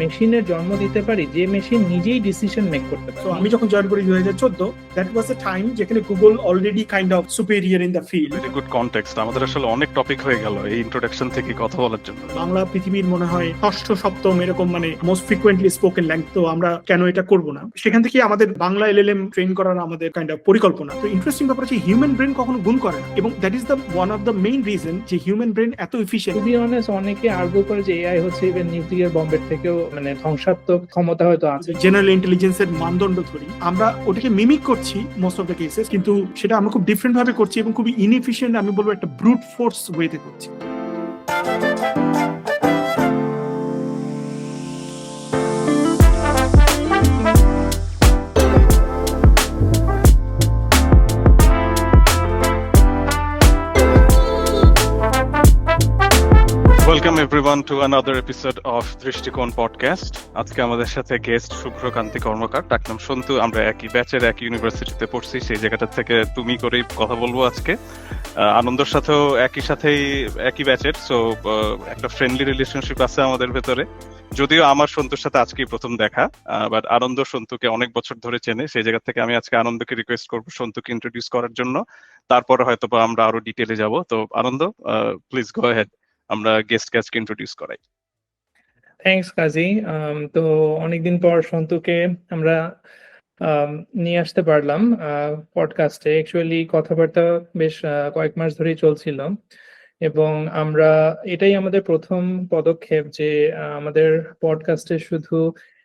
মেশিনের জন্ম দিতে পারি যে মেশিন নিজেই ডিসিশন মেক করতে পারে। আমি যখন জয়েন করি 2014, দ্যাট ওয়াজ এ টাইম যেখানে Google already kind of superior in the field. Very good context. আমাদের আসলে অনেক টপিক হয়ে গেল এই ইন্ট্রোডাকশন থেকে কথা বলার জন্য। বাংলা পৃথিবীর মনে হয় ষষ্ঠ সপ্তম এরকম মানে মোস্ট ফ্রিকুয়েন্টলি স্পোকেন ল্যাঙ্গুয়েজ, তো আমরা কেন এটা করব না? সেখান থেকে আমাদের বাংলা এলএলএম ট্রেন করার আমাদের কাইন্ড অফ পরিকল্পনা। তো ইন্টারেস্টিং ব্যাপার হচ্ছে হিউম্যান ব্রেন কখনো গুণ করে না, এবং that is the one of the main reason যে হিউম্যান ব্রেন এত এফিশিয়েন্ট। টু বি অনেস্ট, অনেকে আর্গু করে যে এআই হচ্ছে ইভেন নিউক্লিয়ার বম্বের থেকেও মানে ধ্বংসাত্মক ক্ষমতা হয়তো আছে। জেনারেল ইন্টেলিজেন্সের মানদণ্ড ধরি, আমরা ওটাকে মিমিক করছি মোস্ট অফ দ্য কেসেস, কিন্তু সেটা আমরা খুব ডিফারেন্ট ভাবে করছি এবং খুবই ইনএফিশিয়েন্ট, আমি বলবো একটা ব্রুট ফোর্স ওয়েতে করছি। Welcome everyone to another episode of দৃষ্টিকোণ পডকাস্ট। আজকে আমাদের সাথে গেস্ট শুভ্রকান্তি কর্মকার, ডাক নাম সন্তু। আমরা একই ব্যাচের, একই ইউনিভার্সিটিতে পড়ছি, সেই জায়গাটা থেকে তুমি করেই কথা বলবো আজকে। আনন্দর সাথেও একই ব্যাচের, সো একটা ফ্রেন্ডলি রিলেশনশিপ আছে আমাদের ভেতরে। যদিও আমার সন্তুর সাথে আজকেই প্রথম দেখা, বাট আনন্দ সন্তুকে অনেক বছর ধরে চেনে, সেই জায়গা থেকে আমি আজকে আনন্দকে রিকোয়েস্ট করবো সন্তুকে ইন্ট্রোডিউস করার জন্য। তারপরে হয়তো আমরা আরো ডিটেলে যাব। তো আনন্দ, প্লিজ গো অ্যাহেড, আমরা গেস্টকে আজকে ইন্ট্রোডিউস করাই। থ্যাঙ্কস কাজী। তো অনেকদিন পর সন্তুকে আমরা নিয়ে আসতে পারলাম পডকাস্টে। অ্যাকচুয়ালি কথাবার্তা বেশ কয়েক মাস ধরেই চলছিল, এবং আমরা এটাই আমাদের প্রথম পদক্ষেপ যে আমাদের পডকাস্টে শুধু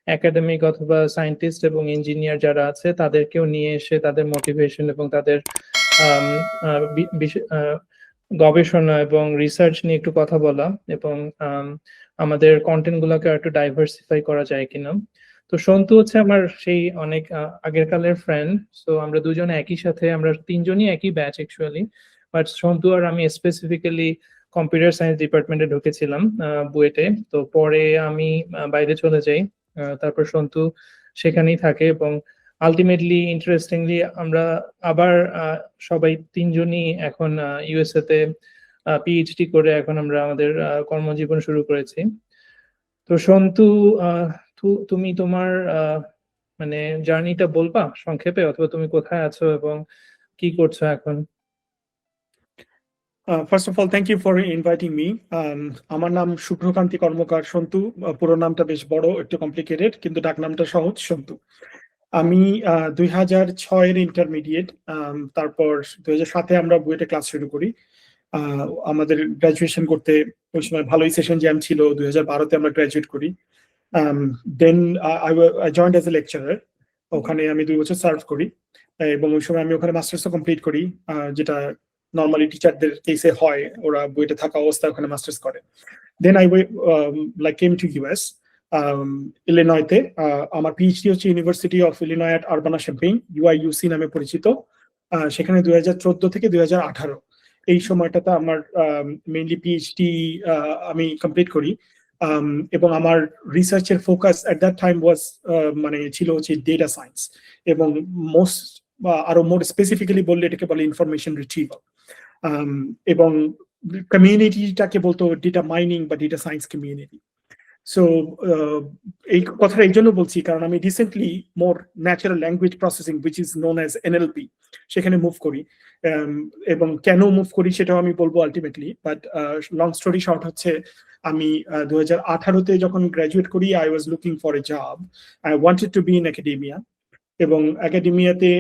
একাডেমিক অথবা সায়েন্টিস্ট এবং ইঞ্জিনিয়ার যারা আছে তাদেরকেও নিয়ে এসে তাদের মোটিভেশন এবং তাদের গবেষণা এবং রিসার্চ নিয়ে একটু কথা বলা, এবং আমাদের কন্টেন্ট গুলোকে একটু ডাইভার্সিফাই করা যায় কিনা। তো সন্তু হচ্ছে আমার সেই অনেক আগের কালের ফ্রেন্ড। তো আমরা দুজনে একই সাথে, আমরা তিনজনই একই ব্যাচ অ্যাকচুয়ালি, বাট সন্তু আর আমি স্পেসিফিক্যালি কম্পিউটার সায়েন্স ডিপার্টমেন্টে ঢুকেছিলাম বুয়েটে। তো পরে আমি বাইরে চলে যাই, তারপর সন্তু সেখানেই থাকে, এবং আলটিমেটলি ইন্টারেস্টিংলি আমরা আবার সবাই তিনজনই এখন ইউএসএ তে পিএইচডি করে এখন আমরা আমাদের কর্মজীবন শুরু করেছি। তো সন্তু, তুমি তোমার মানে জার্নিটা বলবা সংক্ষেপে, অথবা তুমি কোথায় আছো এবং কি করছো এখন? First of all thank you for inviting me. আমার নাম শুভ্রকান্তি কর্মকার সন্তু। পুরো নামটা বেশ বড়, একটু কমপ্লিকেটেড, কিন্তু ডাক নামটা সহজ, সন্তু। আমি 2006-এর ইন্টারমিডিয়েট, তারপর 2007-এ আমরা বুয়েটে ক্লাস শুরু করি। আমাদের গ্রাজুয়েশন করতে ওই সময় ভালোই সেশন জ্যাম ছিল, 2012-তে আমরা গ্রাজুয়েট করি। Then I joined as a lecturer, ওখানে আমি 2 বছর সার্ভ করি, এবং ওই সময় আমি ওখানে মাস্টার্সও কমপ্লিট করি, যেটা নর্মালি টিচারদের কেসে হয়, ওরা বুয়েটে থাকা অবস্থায় ওখানে মাস্টার্স করে। Then I came to US, ইলিনয়তে। আমার পিএইচডি হচ্ছে university of Illinois at Urbana Champaign, UIUC নামে পরিচিত। সেখানে 2014 থেকে 2018 এই সময়টাতে আমার মেইনলি পিএইচডি আমি কমপ্লিট করি, এবং আমার রিসার্চের focus at that time was মানে ছিল হচ্ছে ডেটা সায়েন্স, এবং মোস্ট আরো মোর স্পেসিফিক্যালি বললে এটাকে বলে ইনফরমেশন রিট্রিভাল, এবং কমিউনিটিটাকে বলতো ডেটা মাইনিং বা ডেটা সায়েন্স কমিউনিটি। সো এই কথাটা এই জন্য বলছি কারণ আমি recently more natural language processing which is known as NLP সেখানে মুভ করি, এবং কেন মুভ করি সেটাও আমি বলবো ultimately. But long story short হচ্ছে, আমি 2018-তে যখন গ্রাজুয়েট করি, I was looking for a job, I wanted to be in academia, এবং একাডেমিয়াতে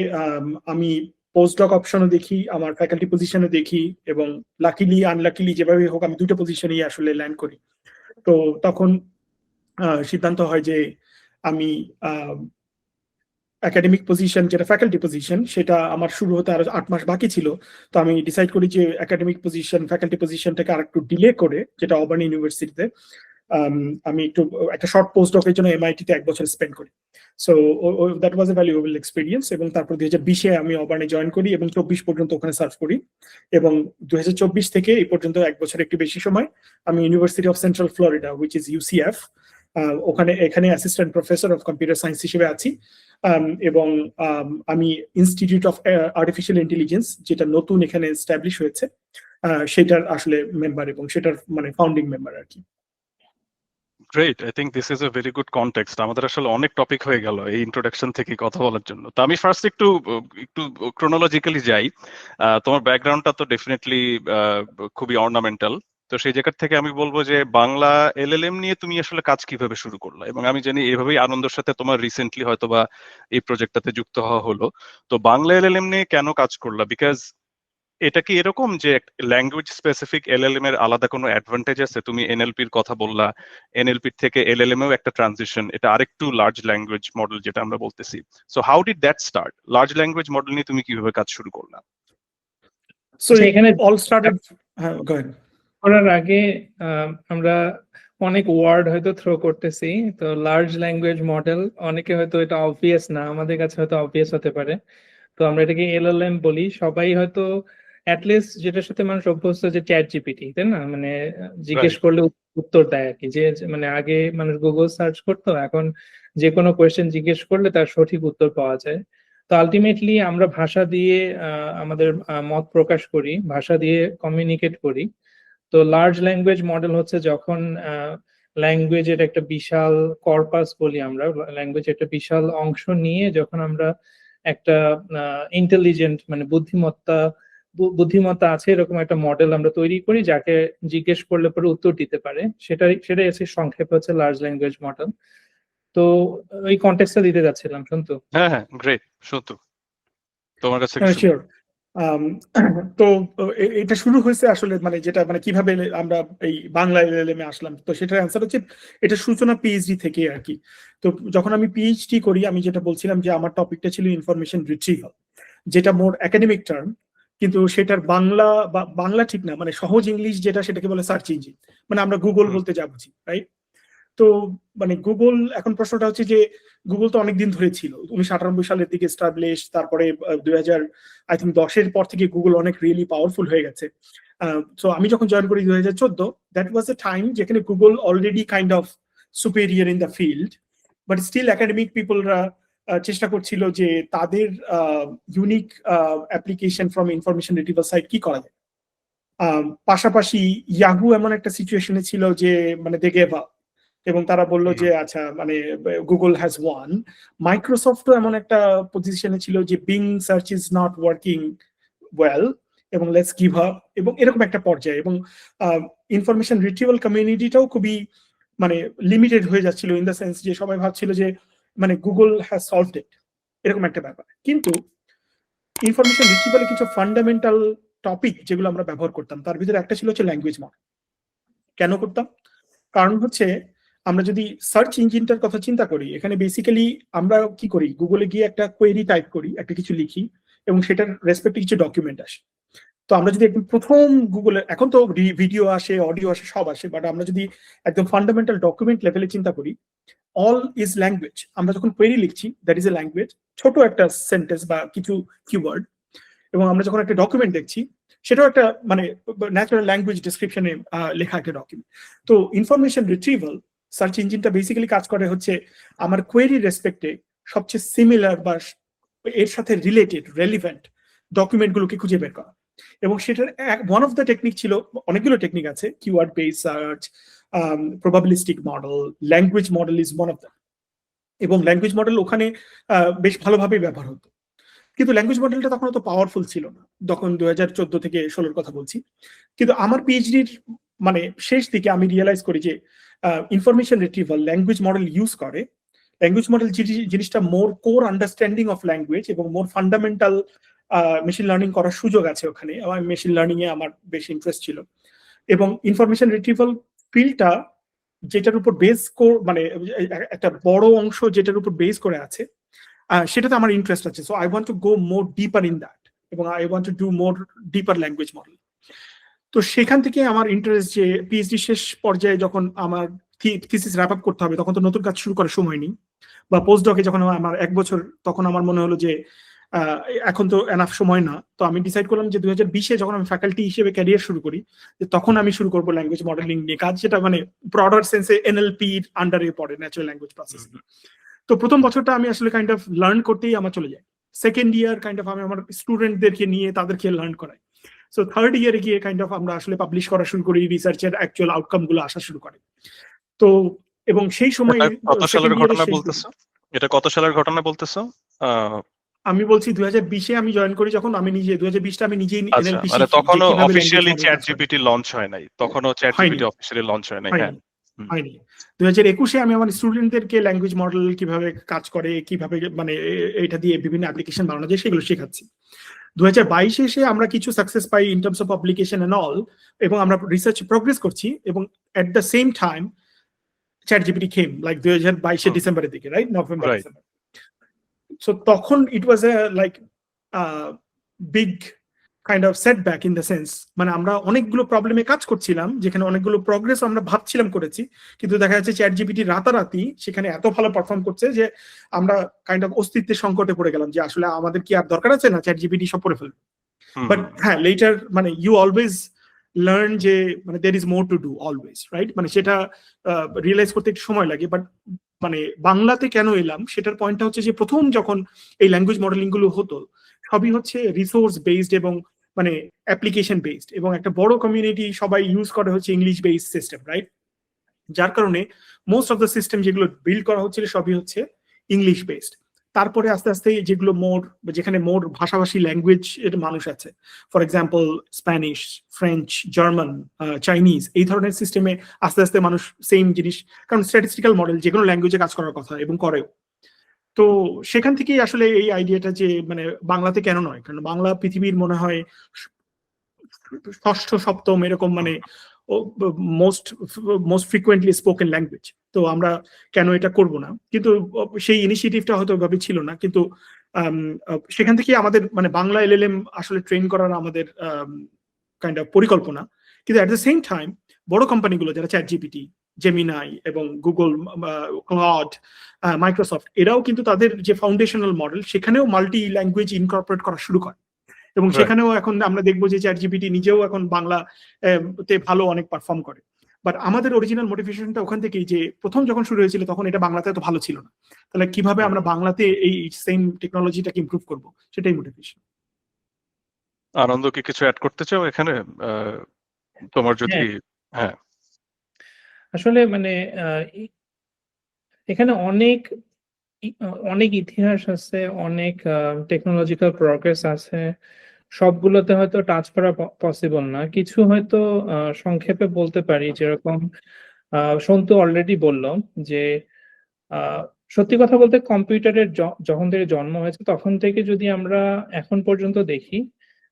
আমি পোস্টডক অপশনও দেখি, আমার ফ্যাকাল্টি পজিশনও দেখি, এবং লাকিলি আনলাকিলি যেভাবে হোক আমি দুটো পজিশনেই আসলে ল্যান্ড করি। তো তখন সিদ্ধান্ত হয় যে আমি একাডেমিক পজিশন, যেটা ফ্যাকাল্টি পজিশন, সেটা আমার শুরু হতে আরো 8 মাস বাকি ছিল। তো আমি ডিসাইড করি যে একাডেমিক পজিশন, ফ্যাকাল্টি পজিশনটাকে আর একটু ডিলে করে, যেটা অবার্ন ইউনিভার্সিটিতে, আমি একটু একটা শর্ট পোস্ট ডকের জন্য এমআইটিতে 1 বছর স্পেন্ড করি। So that was a valuable experience, এবং তারপর 2020-এ আমি অবার্নে জয়েন করি এবং 24 পর্যন্ত ওখানে সার্ভ করি, এবং 2024 থেকে এই পর্যন্ত 1 বছর একটু বেশি সময় আমি university of Central Florida which is UCF, এখানে assistant professor of computer science হিসেবে আছি, এবং আমি ইনস্টিটিউট অফ আর্টিফিশিয়াল ইন্টেলিজেন্স, যেটা নতুন এখানে এস্টাবলিশ হয়েছে, সেটার আসলে মেম্বার এবং সেটার মানে ফাউন্ডিং মেম্বার আর কি। Great, I think this is a very good context. আমাদের আসলে অনেক টপিক হয়ে গেল এই ইন্ট্রোডাকশন থেকে কথা বলার জন্য। তো আমি ফার্স্ট একটু একটু ক্রোনোলজিক্যালি যাই। তোমার ব্যাকগ্রাউন্ডটা তো ডেফিনেটলি খুবই অর্নামেন্টাল। তো সেই জায়গা থেকে আমি বলবো যে বাংলা এলএলএম নিয়ে তুমি আসলে কাজ কিভাবে শুরু করলা, এবং আমি জানি এভাবেই আনন্দের সাথে তোমার রিসেন্টলি হয়তোবা এই প্রজেক্টটাতে যুক্ত হওয়া হলো। তো বাংলা এলএলএম নিয়ে কেন কাজ করলা? বিকজ এটা কি এরকম যে ল্যাঙ্গুয়েজ স্পেসিফিক এলএলএম এর আলাদা কোনো অ্যাডভান্টেজ আছে? তুমি এনএলপির কথা বললা, এনএলপি থেকে এলএলএম এও একটা ট্রানজিশন, এটা আরেকটু লার্জ ল্যাঙ্গুয়েজ মডেল যেটা আমরা বলতেছি। So how did that start? Large language model নিয়ে তুমি কিভাবে কাজ শুরু করলা? So আচ্ছা, it এখানে all started. Go ahead. করার আগে আমরা অনেক ওয়ার্ড হয়তো থ্রো করতেছি। তো লার্জ ল্যাঙ্গুয়েজ মডেল অনেকে হয়তো এটা অবভিয়াস না, আমাদের কাছে হয়তো অবভিয়াস হতে পারে। তো আমরা এটাকে এলএলএম বলি। সবাই হয়তো অ্যাটলিস্ট যেটার সাথে মানুষ অভ্যস্ত যে চ্যাট জিপিটি, তাই না? মানে জিজ্ঞেস করলে উত্তর দেয় আর কি। যে মানে আগে মানুষ গুগল সার্চ করতো, এখন যে কোনো কোয়েশ্চেন জিজ্ঞেস করলে তার সঠিক উত্তর পাওয়া যায়। তো আলটিমেটলি আমরা ভাষা দিয়ে আমাদের মত প্রকাশ করি, ভাষা দিয়ে কমিউনিকেট করি। তো লার্জ ল্যাঙ্গুয়েজ মডেল হচ্ছে যখন ল্যাঙ্গুয়েজের একটা বিশাল কর্পাস বলি আমরা, ল্যাঙ্গুয়েজের একটা বিশাল অংশ নিয়ে যখন আমরা একটা ইন্টেলিজেন্ট মানে বুদ্ধিমত্তা আছে এরকম একটা মডেল আমরা তৈরি করি, যাকে জিজ্ঞেস করলে পরে উত্তর দিতে পারে, সেটাই আছে সংক্ষেপে হচ্ছে লার্জ ল্যাঙ্গুয়েজ মডেল। তো ওই কনটেক্সটটা দিতে যাচ্ছিলাম সন্তু। হ্যাঁ হ্যাঁ, গ্রেট। সন্তু, তোমার কাছে শিওর। তো এটা শুরু হয়েছে আসলে মানে যেটা মানে কিভাবে আমরা এই বাংলা এলএলএম এ আসলাম, তো সেটার অ্যান্সার হচ্ছে এটা সূচনা পিএইচডি থেকে আর কি। তো যখন আমি পিএইচডি করি, আমি যেটা বলছিলাম যে আমার টপিকটা ছিল ইনফরমেশন রিট্রিভাল, যেটা মোর একাডেমিক টার্ম, কিন্তু সেটার বাংলা বা বাংলা ঠিক না, মানে সহজ ইংলিশ যেটা সেটাকে বলে সার্চ ইঞ্জিন, মানে আমরা গুগল বলতে যা বুঝি, রাইট? তো মানে গুগল, এখন প্রশ্নটা হচ্ছে যে গুগল তো অনেকদিন ধরে ছিল, 1998 সালের দিকে এস্টাবলিশ, তারপরে 2010 পর থেকে গুগল অনেক রিয়েলি পাওয়ারফুল হয়ে গেছে। তো আমি যখন জয়েন করি 2014, দ্যাট ওয়াজ এ টাইম যেখানে Google already kind of superior in the field, but still academic পিপলরা চেষ্টা করছিল যে তাদের unique application from information retrieval site কি করা যায়। পাশাপাশি ইয়াহু এমন একটা সিচুয়েশনে ছিল যে মানে দে গেভ আপ, এবং তারা বললো যে আচ্ছা মানে গুগল হ্যাজ ওয়ান। মাইক্রোসফটও এমন একটা পজিশনে ছিল যে being search is not working well এবং লেটস গিভ আপ, এবং এরকম একটা পর্যায়ে। এবং ইনফরমেশন রিট্রিভাল কমিউনিটিটাও খুবই মানে লিমিটেড হয়ে যাচ্ছিল, ইন দ্য সেন্স যে সবাই ভাবছিল যে মানে গুগল হ্যাজ সলভড ইট, এরকম একটা ব্যাপার। কিন্তু ইনফরমেশন রিট্রিভালে কিছু ফান্ডামেন্টাল টপিক যেগুলো আমরা ব্যবহার করতাম, তার ভিতরে একটা ছিল হচ্ছে ল্যাঙ্গুয়েজ মডেল। কেন করতাম? কারণ হচ্ছে আমরা যদি সার্চ ইঞ্জিনটার কথা চিন্তা করি, এখানে বেসিক্যালি আমরা কি করি, গুগলে গিয়ে একটা কোয়েরি টাইপ করি, একটা কিছু লিখি, এবং সেটার রেসপেক্টে কিছু ডকুমেন্ট আসে। তো আমরা যদি একদম প্রথম গুগলে, এখন তো ভিডিও আসে, অডিও আসে, সব আসে, বাট আমরা যদি একদম ফান্ডামেন্টাল ডকুমেন্ট লেভেলে চিন্তা করি, অল ইজ ল্যাঙ্গুয়েজ। আমরা যখন কোয়েরি লিখছি, দ্যাট ইজ এ ল্যাঙ্গুয়েজ, ছোট একটা সেন্টেন্স বা কিছু কিওয়ার্ড। এবং আমরা যখন একটা ডকুমেন্ট দেখছি, সেটাও একটা মানে ন্যাচারাল ল্যাঙ্গুয়েজ ডেসক্রিপশনে লেখা একটা ডকুমেন্ট। তো ইনফরমেশন রিট্রিভাল সার্চ ইঞ্জিনটা বেসিক্যালি কাজ করে হচ্ছে আমার কোয়েরি রেসপেক্টে সবচেয়ে সিমিলার বা এর সাথে রিলেটেড রেলিভেন্ট ডকুমেন্টগুলোকে খুঁজে বের করা। এবং সেটার ওয়ান অফ দ্য টেকনিক ছিল, অনেকগুলো টেকনিক আছে, keyword based search, probabilistic model, language model is one of them. এবং ল্যাঙ্গুয়েজ মডেল ওখানে বেশ ভালোভাবেই ব্যবহার হতো। কিন্তু ল্যাঙ্গুয়েজ মডেলটা তখন অত পাওয়ারফুল ছিল না, তখন 2014 থেকে 16 কথা বলছি। কিন্তু আমার পিএইচডির মানে শেষ দিকে আমি রিয়েলাইজ করি যে information retrieval language model use করে। ল্যাঙ্গুয়েজ মডেল জিনিসটা মোর কোর আন্ডারস্ট্যান্ডিং অফ ল্যাঙ্গুয়েজ এবং মোর ফান্ডামেন্টাল মেশিন লার্নিং করার সুযোগ আছে ওখানে। আমার মেশিন লার্নিং এ আমার বেশ ইন্টারেস্ট ছিল, এবং ইনফরমেশন রিট্রিভাল ফিল্ডটা যেটার উপর বেস মানে একটা বড় অংশ যেটার উপর বেস করে আছে, সেটাতে আমার ইন্টারেস্ট আছে। So I want to go more deeper in that, এবং I want to do more deeper language model. তো সেখান থেকে আমার ইন্টারেস্ট যে পিএইচডি শেষ পর্যায়ে যখন আমার থিসিস র্যাপ আপ করতে হবে, তখন তো নতুন কাজ শুরু করার সময় নেই, বা পোস্ট ডকে যখন আমার 1 বছর, তখন আমার মনে হলো যে এখন তো এনাফ সময় না। তো আমি ডিসাইড করলাম যে 2020-এ যখন আমি ফ্যাকাল্টি হিসেবে ক্যারিয়ার শুরু করি, যে তখন আমি শুরু করবো ল্যাঙ্গুয়েজ মডেলিং নিয়ে কাজ, যেটা মানে ব্রডার সেন্সে এনএলপির আন্ডারে পড়ে, ন্যাচারাল ল্যাঙ্গুয়েজ প্রসেসিং। তো প্রথম বছরটা আমি আসলে কাইন্ড অফ লার্ন করতেই আমার চলে যায়। সেকেন্ড ইয়ার কাইন্ড অফ আমি আমার স্টুডেন্টদেরকে নিয়ে তাদেরকে লার্ন করাই। সো থার্ড ইয়ারে গিয়ে কাইন্ড অফ আমরা আসলে পাবলিশ করা শুরু করি, রিসার্চের অ্যাকচুয়াল আউটকাম গুলো আসা শুরু করে। তো এবং সেই সময় এটা কত সালের সেকেন্ড ইয়ারের ঘটনা শেষ দিকে। বলতেছো? এটা কত সালের ঘটনা বলতেছো? আমি বলছি 2020-এ আমি জয়েন করি, যখন আমি নিজে 2020-টা আমি নিজেই আচ্ছা, এনএলপি মানে শিখি যে তখনও কিভাবে ল্যাঙ্গুয়েজ অফিসিয়ালি মডেল চ্যাট কাজ করে। জিপিটি লঞ্চ হয় নাই, তখনও চ্যাট হয়নি জিপিটি অফিসিয়ালি লঞ্চ হয় নাই। হ্যাঁ, হয়নি হয়নি 2021-এ আমি আমার স্টুডেন্টদেরকে ল্যাঙ্গুয়েজ মডেল কিভাবে কাজ করে, কিভাবে মানে এটা দিয়ে বিভিন্ন অ্যাপ্লিকেশন বানানো যায় সেগুলো শেখাচ্ছি। 2022-এ এসে আমরা কিছু সাকসেস পাই in terms of publication and all, এবং আমরা রিসার্চ প্রোগ্রেস করছি, এবং at the same time chat GPT came like 2022-এর ডিসেম্বরের দিকে, right, November right. December. So তখন it was a like big kind of setback in the sense, মানে আমরা অনেকগুলো প্রবলেমে কাজ করছিলাম, যেখানে অনেকগুলো প্রোগ্রেস আমরা ভাবছিলাম করেছি, কিন্তু দেখা যাচ্ছে চ্যাট জিপিটি রাতারাতি সেখানে এত ভালো পারফর্ম করছে যে আমরা কাইন্ড অফ অস্তিত্বের সংকটে পড়ে গেলাম, যে আসলে আমাদের কি আর দরকার আছে, না চ্যাট জিপিটি সব করে ফেলবে। বাট হ্যাঁ, লেটার মানে ইউ অলওয়েজ লার্ন যে মানে there is more to do always, right, মানে সেটা রিয়েলাইজ করতে একটু সময় লাগে। বাট মানে বাংলাতে কেন এলাম সেটার পয়েন্টটা হচ্ছে যে প্রথম যখন এই ল্যাঙ্গুয়েজ মডেলিং গুলো হতো সবই হচ্ছে রিসোর্স বেসড এবং মানে অ্যাপ্লিকেশন বেসড, এবং একটা বড় কমিউনিটি সবাই ইউজ করে হচ্ছে ইংলিশ বেসড সিস্টেম, রাইট, যার কারণে মোস্ট অফ দ্য সিস্টেম যেগুলো বিল্ড করা হচ্ছিল সবই হচ্ছে ইংলিশ বেসড। তারপরে আস্তে আস্তে যেগুলো যেখানে মোর ভাষাভাষী ল্যাঙ্গুয়েজ এর মানুষ আছে, for example Spanish, French, German, Chinese, এই ধরনের সিস্টেমে আস্তে আস্তে মানুষ সেম জিনিস, কারণ স্ট্যাটিস্টিক্যাল মডেল যে কোনো ল্যাঙ্গুয়েজে কাজ করার কথা এবং করেও। তো সেখান থেকেই আসলে এই আইডিয়াটা যে মানে বাংলাতে কেন নয়, কারণ বাংলা পৃথিবীর মনে হয় ষষ্ঠ সপ্তম এরকম মানে মোস্ট ফ্রিকুয়েন্টলি স্পোকেন ল্যাঙ্গুয়েজ, তো আমরা কেন এটা করব না। কিন্তু সেই ইনিশিয়েটিভটা হয়তো ওইভাবে ছিল না, কিন্তু সেখান থেকে আমাদের মানে বাংলা এলএলএম আসলে ট্রেন করার আমাদের কাইন্ড অফ পরিকল্পনা। কিন্তু অ্যাট দ্য সেম টাইম বড় কোম্পানিগুলো যারা চ্যাট জিপিটি, জেমিনাই এবং গুগল, ক্লাউড, মাইক্রোসফট, এরাও কিন্তু তাদের যে ফাউন্ডেশনাল মডেল সেখানেও মাল্টি ল্যাঙ্গুয়েজ ইনকর্পোরেট করা শুরু করে, এবং সেখানেও এখন আমরা দেখবো যে চ্যাট জিপিটি নিজেও এখন বাংলা তে ভালো অনেক পারফর্ম করে। বাট আমাদের অরিজিনাল মোটিভেশনটা ওখান থেকেই, যে প্রথম যখন শুরু হয়েছিল তখন এটা বাংলাতে এত ভালো ছিল না, তাহলে কিভাবে আমরা বাংলাতে এই সেম টেকনোলজিটাকে ইমপ্রুভ করব, সেটাই মোটিভেশন। আনন্দ কি কিছু অ্যাড করতে চাও এখানে? তোমার যদি হ্যাঁ, আসলে মানে এখানে অনেক অনেক ইতিহাস আছে, অনেক টেকনোলজিক্যাল প্রগ্রেস আছে, সবগুলোতে হয়তো টাচ করা পসিবল না। কিছু হয়তো সংক্ষেপে বলতে পারি, যেরকম সন্তু অলরেডি বলল যে সত্যি কথা বলতে কম্পিউটারের যখন থেকে জন্ম হয়েছে তখন থেকে যদি আমরা এখন পর্যন্ত দেখি,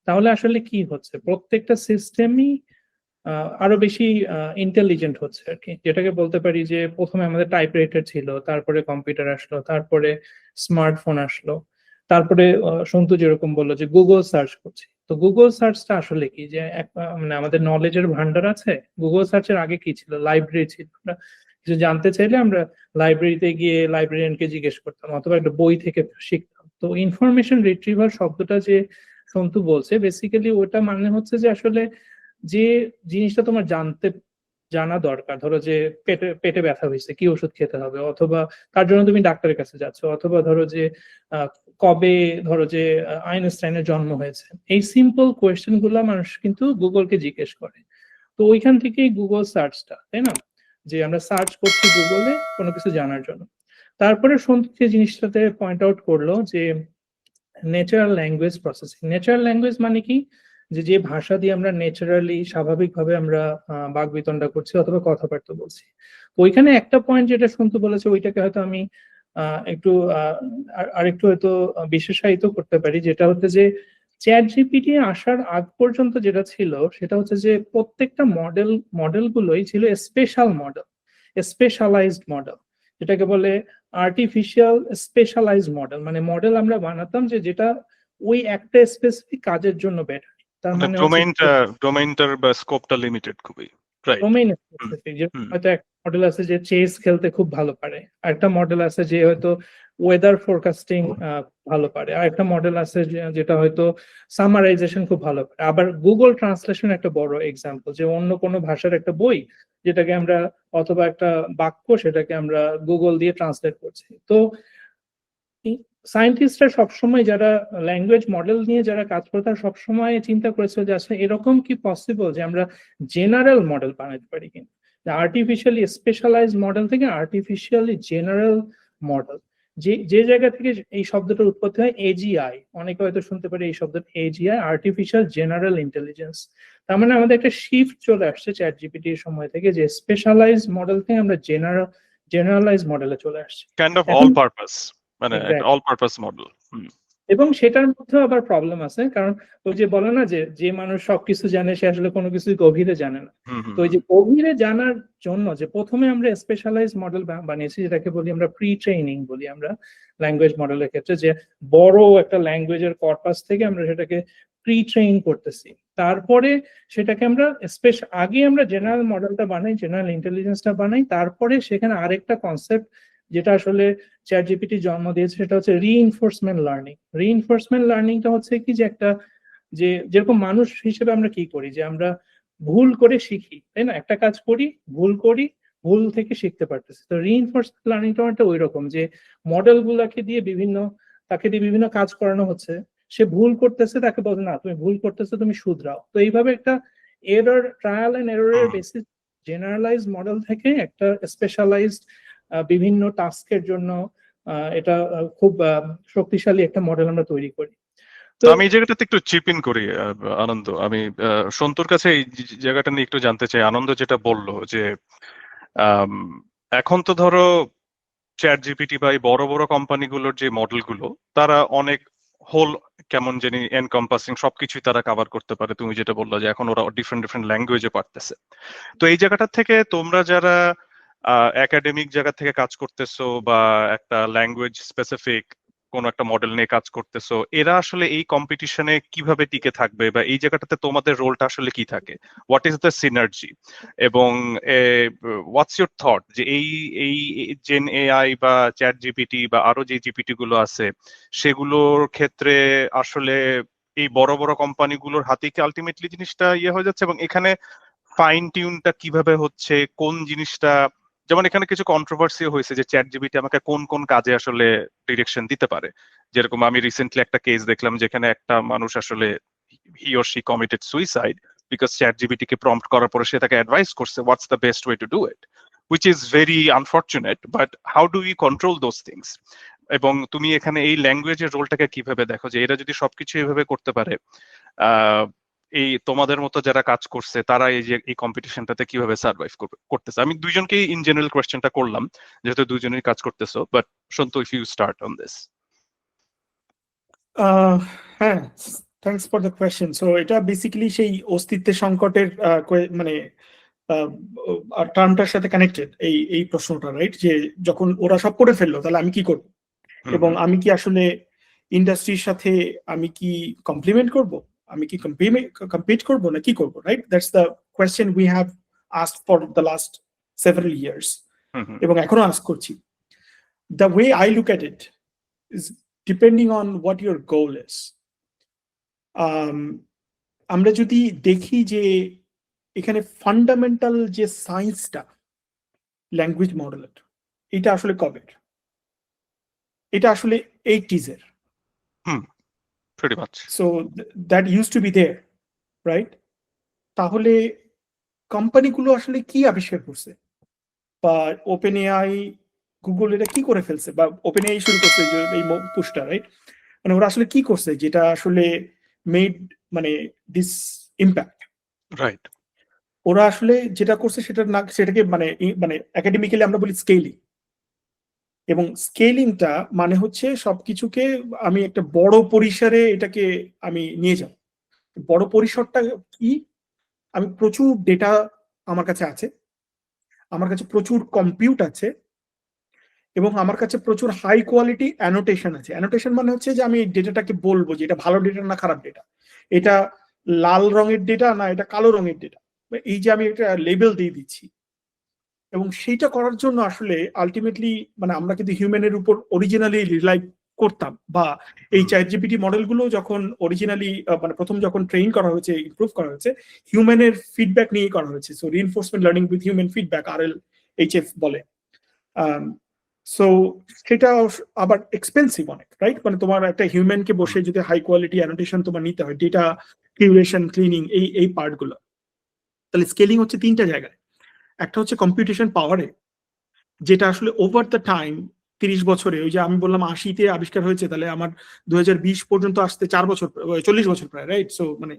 তাহলে আসলে কি হচ্ছে, প্রত্যেকটা সিস্টেমই আরো বেশি ইন্টেলিজেন্ট হচ্ছে আর কি। যেটাকে বলতে পারি যে প্রথমে আমাদের টাইপরাইটার ছিল, তারপরে কম্পিউটার আসলো, তারপরে স্মার্টফোন আসলো, তারপরে সন্তু যেরকম বললো যে গুগল সার্চ করছি। তো গুগল সার্চটা আসলে কি, যে মানে আমাদের নলেজের ভান্ডার আছে। গুগল সার্চের আগে কি ছিল, লাইব্রেরি ছিল। আমরা কিছু জানতে চাইলে আমরা লাইব্রেরিতে গিয়ে লাইব্রেরিয়ানকে জিজ্ঞেস করতাম, অথবা একটা বই থেকে শিখতাম। তো ইনফরমেশন রিট্রিভার শব্দটা যে সন্তু বলছে, বেসিক্যালি ওটা মানে হচ্ছে যে আসলে যে জিনিসটা তোমার জানা দরকার, ধরো যে পেটে ব্যথা হয়েছে, কি ওষুধ খেতে হবে, অথবা তার জন্য তুমি ডাক্তারের কাছে যাচ্ছ, অথবা ধরো যে কবে ধরো যে আইনস্টাইনের জন্ম হয়েছে, এই সিম্পল কোয়েশ্চেন গুলা মানুষ কিন্তু গুগলকে জিজ্ঞেস করে। তো ওইখান থেকেই গুগল সার্চটা, তাই না, যে আমরা সার্চ করছি গুগলে কোনো কিছু জানার জন্য। তারপরে সন্তু যে জিনিসটাতে পয়েন্ট আউট করলো যে natural language processing. Natural language মানে কি, যে ভাষা দিয়ে আমরা ন্যাচারালি স্বাভাবিকভাবে আমরা বাকবিতণ্ডা করছি অথবা কথাবার্তা বলছি। তো ওইখানে একটা পয়েন্ট যেটা শুনতে বলেছে, ওইটাকে হয়তো আমি একটু আরেকটু হয়তো বিশেষায়িত করতে পারি, যেটা হচ্ছে যে চ্যাট জিপিটি আসার আগ পর্যন্ত যেটা ছিল সেটা হচ্ছে যে প্রত্যেকটা মডেলগুলোই ছিল স্পেশাল মডেল, স্পেশালাইজড মডেল, যেটাকে বলে আর্টিফিশিয়াল স্পেশালাইজড মডেল। মানে মডেল আমরা বানাতাম যেটা ওই একটা স্পেসিফিক কাজের জন্য বেটার। তার মানে ডোমেইনটার বা স্কোপটা লিমিটেড খুবই, রাইট। Domain specific. হয়তো একটা মডেল আছে যে চেস খেলতে খুব ভালো পারে, আরেকটা মডেল আছে যে হয়তো ওয়েদার ফোরকাস্টিং ভালো পারে, আর একটা মডেল আছে যেটা হয়তো সামারাইজেশন খুব ভালো পারে। আবার গুগল ট্রান্সলেশন একটা বড় এক্সাম্পল, যে অন্য কোনো ভাষার একটা বই যেটাকে আমরা, অথবা একটা বাক্য, সেটাকে আমরা গুগল দিয়ে ট্রান্সলেট করছি। তো সায়েন্টিস্টরা সবসময়, যারা ল্যাঙ্গুয়েজ মডেল নিয়ে যারা কাজ করে, তারা সবসময় চিন্তা করেছে যে আসলে এরকম কি পসিবল যে আমরা জেনারেল মডেল বানাতে পারি কিনা। আর্টিফিশিয়ালি স্পেশালাইজ মডেল থেকে আর্টিফিশিয়ালি জেনারেল মডেল, যে জায়গা থেকে এই শব্দটার উৎপত্তি হয় এজিআই, অনেকে হয়তো শুনতে পারে এই শব্দটা এজিআই, আর্টিফিশিয়াল জেনারেল ইন্টেলিজেন্স। তার মানে আমাদের একটা শিফট চলে আসছে চ্যাট জিপিটির সময় থেকে, যে স্পেশালাইজ মডেল থেকে আমরা জেনারেলাইজ মডেলে চলে আসছি। কাইন্ড অফ এখন অল পারপাস, মানে Exactly. All purpose model. এবং সেটার মধ্যে আবার প্রবলেম আছে, কারণ ওই যে বলে না যে মানুষ সবকিছু জানে সে আসলে কোনো কিছু গভীরে জানে না। তো ওই যে গভীরে জানার জন্য যে প্রথমে আমরা স্পেশালাইজ মডেল বানিয়েছি, যেটাকে বলি আমরা প্রি ট্রেনিং বলি আমরা ল্যাঙ্গুয়েজ মডেলের ক্ষেত্রে, যে বড় একটা ল্যাঙ্গুয়েজের কর্পাস থেকে আমরা সেটাকে প্রি ট্রেন করতেছি, তারপরে সেটাকে আমরা আগে আমরা জেনারেল মডেলটা বানাই, জেনারেল ইন্টেলিজেন্সটা বানাই, তারপরে সেখানে আরেকটা কনসেপ্ট যেটা আসলে চ্যাট জিপিটি জন্ম দিয়েছে সেটা হচ্ছে রিইনফোর্সমেন্ট লার্নিং। রিইনফোর্সমেন্ট লার্নিংটা হচ্ছে কি, যে একটা যেরকম মানুষ হিসেবে আমরা কি করি, যে আমরা ভুল করে শিখি, তাই না? একটা কাজ করি, ভুল থেকে শিখতে পারতেছি। তো রিইনফোর্সমেন্ট লার্নিংটা একটা ওই রকম, যে মডেল গুলাকে দিয়ে তাকে দিয়ে বিভিন্ন কাজ করানো হচ্ছে, সে ভুল করতেছে, তাকে বলে না তুমি ভুল করতেছো, তুমি শুধরাও। তো এইভাবে একটা ট্রায়াল এন্ড এররের বেসিস জেনারেলাইজ মডেল থেকে একটা স্পেশালাইজড বিভিন্ন টাস্কের জন্য এটা খুব শক্তিশালী একটা মডেল আমরা তৈরি করি। তো আমি এই জায়গাটাতে একটু চিপ ইন করি আনন্দ। আমি সন্তুর কাছে এই জায়গাটা নিয়ে একটু জানতে চাই। আনন্দ যেটা বললো যে এখন তো ধরো চ্যাট জিপিটি বা এই বড় বড় কোম্পানিগুলোর যে মডেলগুলো, তারা অনেক হোল কেমন জানি এনকম্পাসিং সবকিছুই তারা কভার করতে পারে। তুমি যেটা বললো যে এখন ওরা ডিফারেন্ট ল্যাঙ্গুয়েজে পারতেছে। তো এই জায়গাটা থেকে তোমরা যারা একাডেমিক জায়গা থেকে কাজ করতেছো বা একটা ল্যাঙ্গুয়েজ স্পেসিফিক কোন একটা মডেল নিয়ে কাজ করতেছো, এরা আসলে এই কম্পিটিশনে কিভাবে টিকে থাকবে বা এই জায়গাটাতে তোমাদের রোলটা আসলে কি থাকে? What is the synergy? এবং হোয়াটস ইউর থট যে এই জেন এআই বা চ্যাট জিপিটি বা আরো যে জিপিটি গুলো আছে সেগুলোর ক্ষেত্রে আসলে এই বড় বড় কোম্পানিগুলোর হাতে কি আলটিমেটলি জিনিসটা হয়ে যাচ্ছে, এবং এখানে ফাইন টিউনটা কিভাবে হচ্ছে, কোন জিনিসটা, যেমন এখানে কিছু কন্ট্রোভার্সি হয়েছে যে চ্যাট জিপিটি আমাকে কোন কোন কাজে আসলে ডিরেকশন দিতে পারে। যেরকম আমি রিসেন্টলি একটা কেস দেখলাম যেখানে একটা মানুষ আসলে he or she committed suicide because ChatGPT কে প্রম্পট করার পরে সে তাকে অ্যাডভাইস করছে what's the best way to do it, which is very unfortunate, but how do you control those things? এবং তুমি এখানে এই ল্যাঙ্গুয়েজের রোলটাকে কিভাবে দেখো, যে এরা যদি সবকিছু এভাবে করতে পারে, এই তোমাদের মতো যারা কাজ করছে তারা এই যে এই কম্পিটিশনটাতে কিভাবে সার্ভাইভ করতেছে? আমি দুইজনকেই ইন জেনারেল কোয়েশ্চেনটা করলাম যেহেতু দুইজনেই কাজ করতেছো, but Santu, if you start on this. হ্যাঁ, thanks for the question. So এটা বেসিক্যালি সেই অস্তিত্বের সংকটের মানে টার্মটার সাথে কানেক্টেড এই প্রশ্নটা, রাইট? যে যখন ওরা সব করে ফেললো তাহলে আমি কি করব, এবং আমি কি আসলে ইন্ডাস্ট্রির সাথে আমি কি কমপ্লিমেন্ট করব, আমি কি কম্পিট করব না কি করব, right? That's the question we have asked for the last several years, এবং এখনো আস্ক করছি। The way I look at it is depending on what your goal is. আমরা যদি দেখি যে এখানে ফান্ডামেন্টাল যে সায়েন্সটা ল্যাঙ্গুয়েজ মডেলের, এটা আসলে কবের? এটা আসলে 80s এর। pretty much. So that used to be there, right? তাহলে কোম্পানিগুলো আসলে কি আবিষ্কার করছে, বা ওপেন এআই, গুগল এটা কি করে ফেলছে, বা ওপেন এআই শুরু করছে যে এই পুশটা, রাইট? মানে ওরা আসলে কি করছে যেটা আসলে মেড মানে দিস ইম্প্যাক্ট, রাইট? ওরা আসলে যেটা করছে সেটাকে মানে একাডেমিক্যালি আমরা বলি স্কেলিং। এবং স্কেলিংটা মানে হচ্ছে সবকিছুকে আমি একটা বড় পরিসরে এটাকে আমি নিয়ে যাব। বড় পরিসরটা কি? আমি প্রচুর ডেটা আমার কাছে আছে, আমার কাছে প্রচুর কম্পিউট আছে, এবং আমার কাছে প্রচুর হাই কোয়ালিটি অ্যানোটেশন আছে। অ্যানোটেশন মানে হচ্ছে যে আমি ডেটাটাকে বলবো যে এটা ভালো ডেটা না খারাপ ডেটা, এটা লাল রঙের ডেটা না এটা কালো রঙের ডেটা, এই যে আমি একটা লেবেল দিয়ে দিচ্ছি। এবং সেইটা করার জন্য আসলে আলটিমেটলি মানে আমরা কিন্তু হিউম্যানের উপর অরিজিনালি রিলাই করতাম, বা এই চ্যাট জিপিটি মডেলগুলো যখন অরিজিনালি মানে প্রথম যখন ট্রেন করা হয়েছে, ইমপ্রুভ করা হয়েছে, হিউম্যানের ফিডব্যাক নিয়ে করা হয়েছে। So reinforcement learning with human feedback, RLHF বলে। সো সেটা আবার এক্সপেন্সিভ অনেক, রাইট? মানে তোমার একটা হিউম্যানকে বসে যদি হাই কোয়ালিটি অ্যানোটেশন তোমার নিতে হয়, ডেটা কিউরেশন, ক্লিনিং, এই পার্টগুলো, তাহলে স্কেলিং হচ্ছে তিনটা জায়গায়। একটা হচ্ছে কম্পিউটেশন পাওয়ারে, যেটা আসলে ওভার দ্য টাইম 30 বছরে, ওই যে আমি বললাম 80-তে আবিষ্কার হয়েছে, তাহলে আমার 2020 পর্যন্ত আসতে 4 বছর 40 বছর প্রায়, রাইট? সো মানে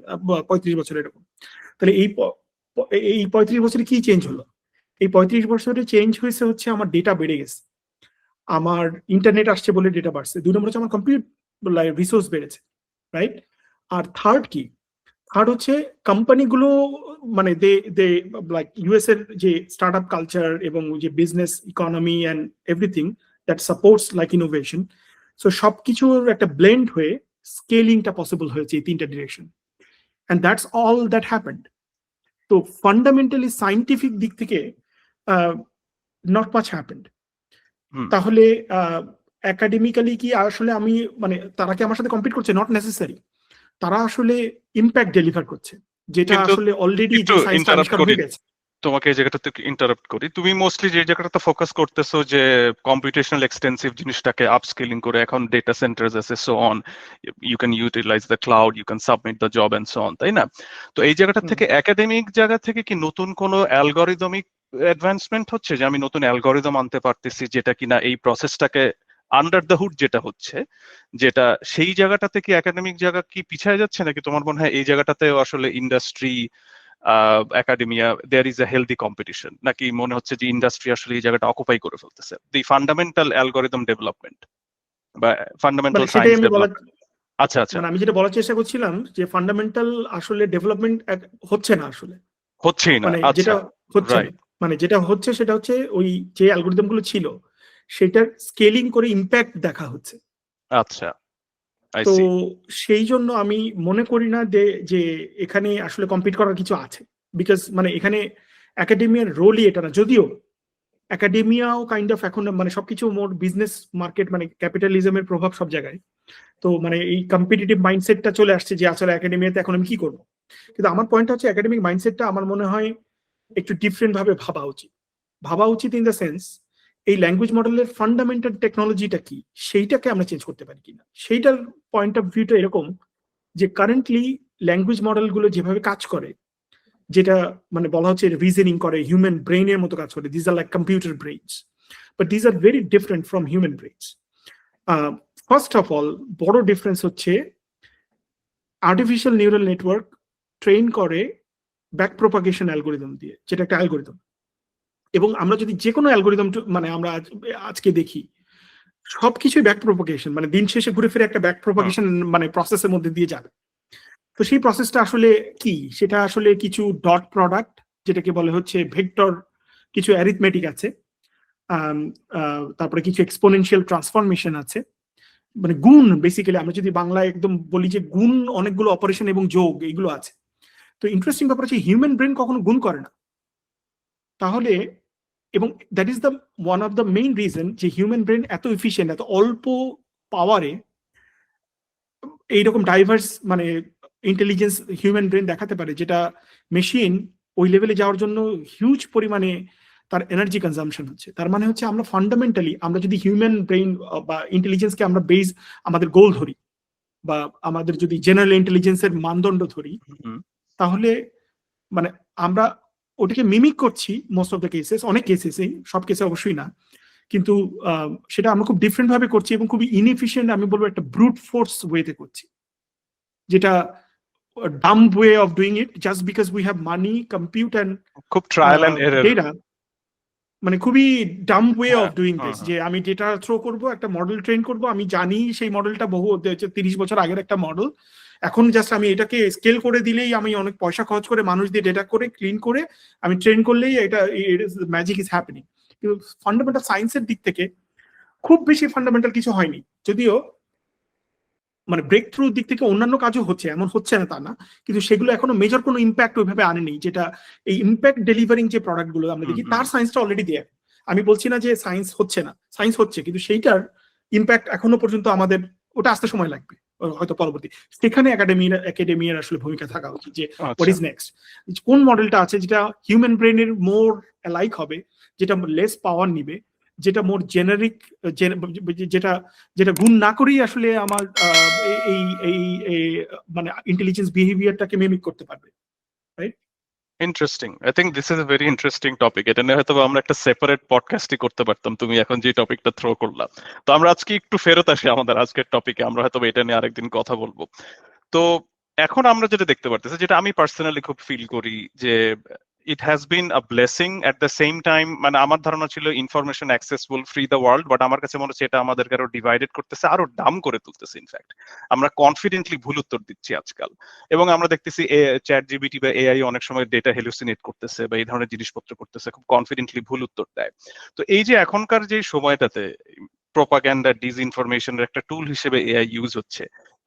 35 বছর এরকম। তাহলে এই 35 বছরে কি চেঞ্জ হলো? এই 35 বছরে চেঞ্জ হয়েছে হচ্ছে আমার ডেটা বেড়ে গেছে, আমার ইন্টারনেট আসছে বলে ডেটা বাড়ছে। 2 নম্বর হচ্ছে আমার কম্পিউটার রিসোর্স বেড়েছে, রাইট? আর থার্ড কি? থার্ড হচ্ছে কোম্পানিগুলো, মানে দে দে লাইক ইউএস এর যে স্টার্টআপ কালচার এবং যে business economy and everything that supports like innovation, so সবকিছুর একটা ব্লেন্ড হয়ে স্কেলিংটা পসিবল হয়েছে এই 3টা direction, and that's all that happened. তো ফান্ডামেন্টালি সাইন্টিফিক দিক থেকে নট মাচ হ্যাপেন্ড। তাহলে একাডেমিক্যালি কি আসলে আমি, মানে তারা কি আমার সাথে কম্পিট করছে? Not necessary. তারা আসলে ইম্প্যাক্ট ডেলিভার করছে, যেটা কিন্তু আসলে অলরেডি একটু যে সায়েন্সটা ইন্টারাপ্ট আবিষ্কার করি হয়ে গেছে। তোমাকে, এই জায়গাটাতে ইন্টারাপ্ট করি। তুমি মোস্টলি যে জায়গাটাতে ফোকাস করতেছো যে কম্পিউটেশনাল এক্সটেন্সিভ জিনিসটাকে আপস্কেলিং করে এখন ডেটা সেন্টার্স আছে, so on, you can utilise the cloud, you can submit the job and so on, তাই না? তো এই জায়গাটা থেকে একাডেমিক জায়গা থেকে কি নতুন কোনো অ্যালগরিদমিক অ্যাডভান্সমেন্ট হচ্ছে, যে আমি নতুন অ্যালগরিদম আনতে পারতেছি যেটা কিনা এই প্রসেসটাকে আন্ডার দ্য হুড যেটা হচ্ছে, যেটা সেই জায়গাটাতে কি একাডেমিক জায়গা কি পিছিয়ে যাচ্ছে, নাকি তোমার মনে হয় এই জায়গাটাতেও আসলে industry academia there is a healthy competition, নাকি মনে হচ্ছে যে ইন্ডাস্ট্রি আসলে এই জায়গাটা অকুপাই করে ফেলতেছে দি ফান্ডামেন্টাল অ্যালগরিদম ডেভেলপমেন্ট বা ফান্ডামেন্টাল মানে সেটাই সায়েন্স আমি বলার, ডেভেলপমেন্ট? আচ্ছা আচ্ছা, মানে আমি যেটা বলার চেষ্টা করছিলাম যে ফান্ডামেন্টাল আসলে ডেভেলপমেন্ট হচ্ছে না আসলে, হচ্ছেই না। মানে আচ্ছা, যেটা হচ্ছে না, রাইট। মানে যেটা হচ্ছে সেটা হচ্ছে ওই যে অ্যালগরিদম গুলো ছিল সেটার স্কেলিং করে ইম্প্যাক্ট দেখা হচ্ছে। আচ্ছা, আই তো সি। সেই জন্য আমি মনে করি না যে যে এখানে আসলে কম্পিট করার কিছু আছে, বিকজ মানে এখানে একাডেমিয়ার রোলই এটা না। যদিও একাডেমিয়াও কাইন্ড অফ এখন মানে সবকিছু মোর বিজনেস মার্কেট, মানে ক্যাপিটালিজমের প্রভাব সব জায়গায়। তো মানে এই কম্পিটিটিভ মাইন্ডসেটটা চলে আসছে যে আসলে একাডেমিয়াতে এখন আমি কি করবো। কিন্তু আমার পয়েন্ট হচ্ছে একাডেমিক মাইন্ডসেটটা আমার মনে হয় একটু ডিফারেন্ট ভাবে ভাবা উচিত ইন দ্য সেন্স, এই ল্যাঙ্গুয়েজ মডেলের ফান্ডামেন্টাল টেকনোলজিটা কি সেইটাকে আমরা চেঞ্জ করতে পারি কিনা। সেইটার পয়েন্ট অফ ভিউটা এরকম যে কারেন্টলি ল্যাঙ্গুয়েজ মডেলগুলো যেভাবে কাজ করে, যেটা মানে বলা হচ্ছে রিজনিং করে, হিউম্যান ব্রেইনের মতো কাজ করে, these are like computer brains, but these are very different from human brains. First of all বড় ডিফারেন্স হচ্ছে আর্টিফিশিয়াল নিউরাল নেটওয়ার্ক ট্রেন করে ব্যাক প্রোপাগেশন অ্যালগোরিদম দিয়ে, যেটা একটা অ্যালগোরিদম। এবং আমরা যদি যে কোনো অ্যালগোরিদম মানে আমরা আজকে দেখি সবকিছুই ব্যাক প্রোপাগেশন, মানে দিন শেষে ঘুরে ফিরে একটা ব্যাক প্রোপাগেশন মানে প্রসেসের মধ্যে দিয়ে যাবে। তো সেই প্রসেসটা আসলে কি? সেটা আসলে কিছু ডট প্রোডাক্ট, যেটাকে বলে হচ্ছে ভেক্টর, কিছু অ্যারিথমেটিক আছে, তারপরে কিছু এক্সপোনেনশিয়াল ট্রান্সফরমেশন আছে, মানে গুণ। বেসিক্যালি আমরা যদি বাংলায় একদম বলি যে গুণ, অনেকগুলো অপারেশন এবং যোগ এইগুলো আছে। তো ইন্টারেস্টিং ব্যাপার হচ্ছে হিউম্যান ব্রেন কখনো গুণ করে না। তাহলে এবং that is the one of the main reason যে হিউম্যান ব্রেন এত এফিশিয়েন্ট, এত অল্প পাওয়ারে এইরকম ডাইভার্স মানে ইন্টেলিজেন্স হিউম্যান ব্রেন দেখাতে পারে, যেটা মেশিন ওই লেভেলে যাওয়ার জন্য হিউজ পরিমাণে তার এনার্জি কনজাম্পশন হচ্ছে। তার মানে হচ্ছে আমরা ফান্ডামেন্টালি, আমরা যদি হিউম্যান ব্রেইন বা ইন্টেলিজেন্সকে আমরা বেস আমাদের গোল ধরি, বা আমাদের যদি জেনারেল ইন্টেলিজেন্সের মানদণ্ড ধরি, তাহলে মানে আমরা ওটাকে মিমিক করছি মোস্ট অফ দ্য কেসেস, অনেক কেসেসেই, সব কেসে অবশ্যই না, কিন্তু সেটা আমরা খুব ডিফারেন্ট ভাবে করছি এবং খুবই ইনএফিশিয়েন্ট, আমি বলবো একটা ব্রুট ফোর্স ওয়েতে করছি, যেটা dumb way of doing it just because we have money, compute and খুব ট্রায়াল এন্ড এরর, ডেটা। মানে খুবই Dam way of doing this, যে আমি ডেটা থ্রো করব, একটা মডেল ট্রেন করব, আমি জানি সেই মডেলটা বহু 30 বছর আগের একটা মডেল, এখন জাস্ট আমি এটাকে স্কেল করে দিলেই, আমি অনেক পয়সা খরচ করে মানুষ দিয়ে ডেটা করে ক্লিন করে আমি ট্রেন করলেই এটা ম্যাজিক ইজ হ্যাপেনিং। কিন্তু ফান্ডামেন্টাল সায়েন্সের দিক থেকে খুব বেশি ফান্ডামেন্টাল কিছু হয়নি, যদিও মানে ব্রেক থ্রুর দিক থেকে অন্যান্য কাজও হচ্ছে, এমন হচ্ছে না তা না, কিন্তু সেগুলো এখনো মেজর কোনো ইম্প্যাক্ট ওইভাবে আনেনি, যেটা এই ইম্প্যাক্ট ডেলিভারিং যে প্রোডাক্ট গুলো আমরা দেখি তার সায়েন্সটা অলরেডি দেয়। আমি বলছি না যে সায়েন্স হচ্ছে না, সায়েন্স হচ্ছে, কিন্তু সেইটার ইম্প্যাক্ট এখনো পর্যন্ত আমাদের ওটা আসতে সময় লাগবে হয়তো পরবর্তী। সেখানে একাডেমিয়ার আসলে ভূমিকা থাকা উচিত, যে হোয়াট ইজ নেক্সট, কোন মডেলটা আছে যেটা হিউম্যান ব্রেনের মোর লাইক হবে, যেটা লেস পাওয়ার নিবে, যেটা মোর জেনারিক, যেটা যেটা গুণ না করেই আসলে আমার এই এই মানে ইন্টেলিজেন্স বিহেভিয়ারটাকে মিমিক করতে পারবে, right? Interesting. I think this is a very interesting topic. এটা নিয়ে হয়তো আমরা একটা সেপারেট পডকাস্টই করতে পারতাম, তুমি এখন যে টপিকটা থ্রো করলাম। তো আমরা আজকে একটু ফেরত আসি আমাদের আজকের টপিকে, আমরা হয়তো এটা নিয়ে আরেকদিন কথা বলবো। তো এখন আমরা যেটা দেখতে পারতেছি, যেটা আমি পার্সোনালি খুব ফিল করি, যে it has been a blessing at the same time. মানে আমার ধারণা ছিল information access full free the world, but আমার কাছে মনে হচ্ছে এটা আমাদেরকে আরো ডিভাইডেড করতেছে, আরো ডাম করে তুলতেছে। ইনফ্যাক্ট আমরা কনফিডেন্টলি ভুল উত্তর দিচ্ছি আজকাল, এবং আমরা দেখতেছি চ্যাট জিপিটি বা এআই অনেক সময় ডেটা হেলুসিনেট করতেছে বা এই ধরনের জিনিসপত্র করতেছে, খুব কনফিডেন্টলি ভুল উত্তর দেয়। তো এই যে এখনকার যে সময়টাতে প্রোপাগ্যান্ডা ডিসইনফরমেশনের একটা টুল হিসেবে এআই ইউজ হচ্ছে,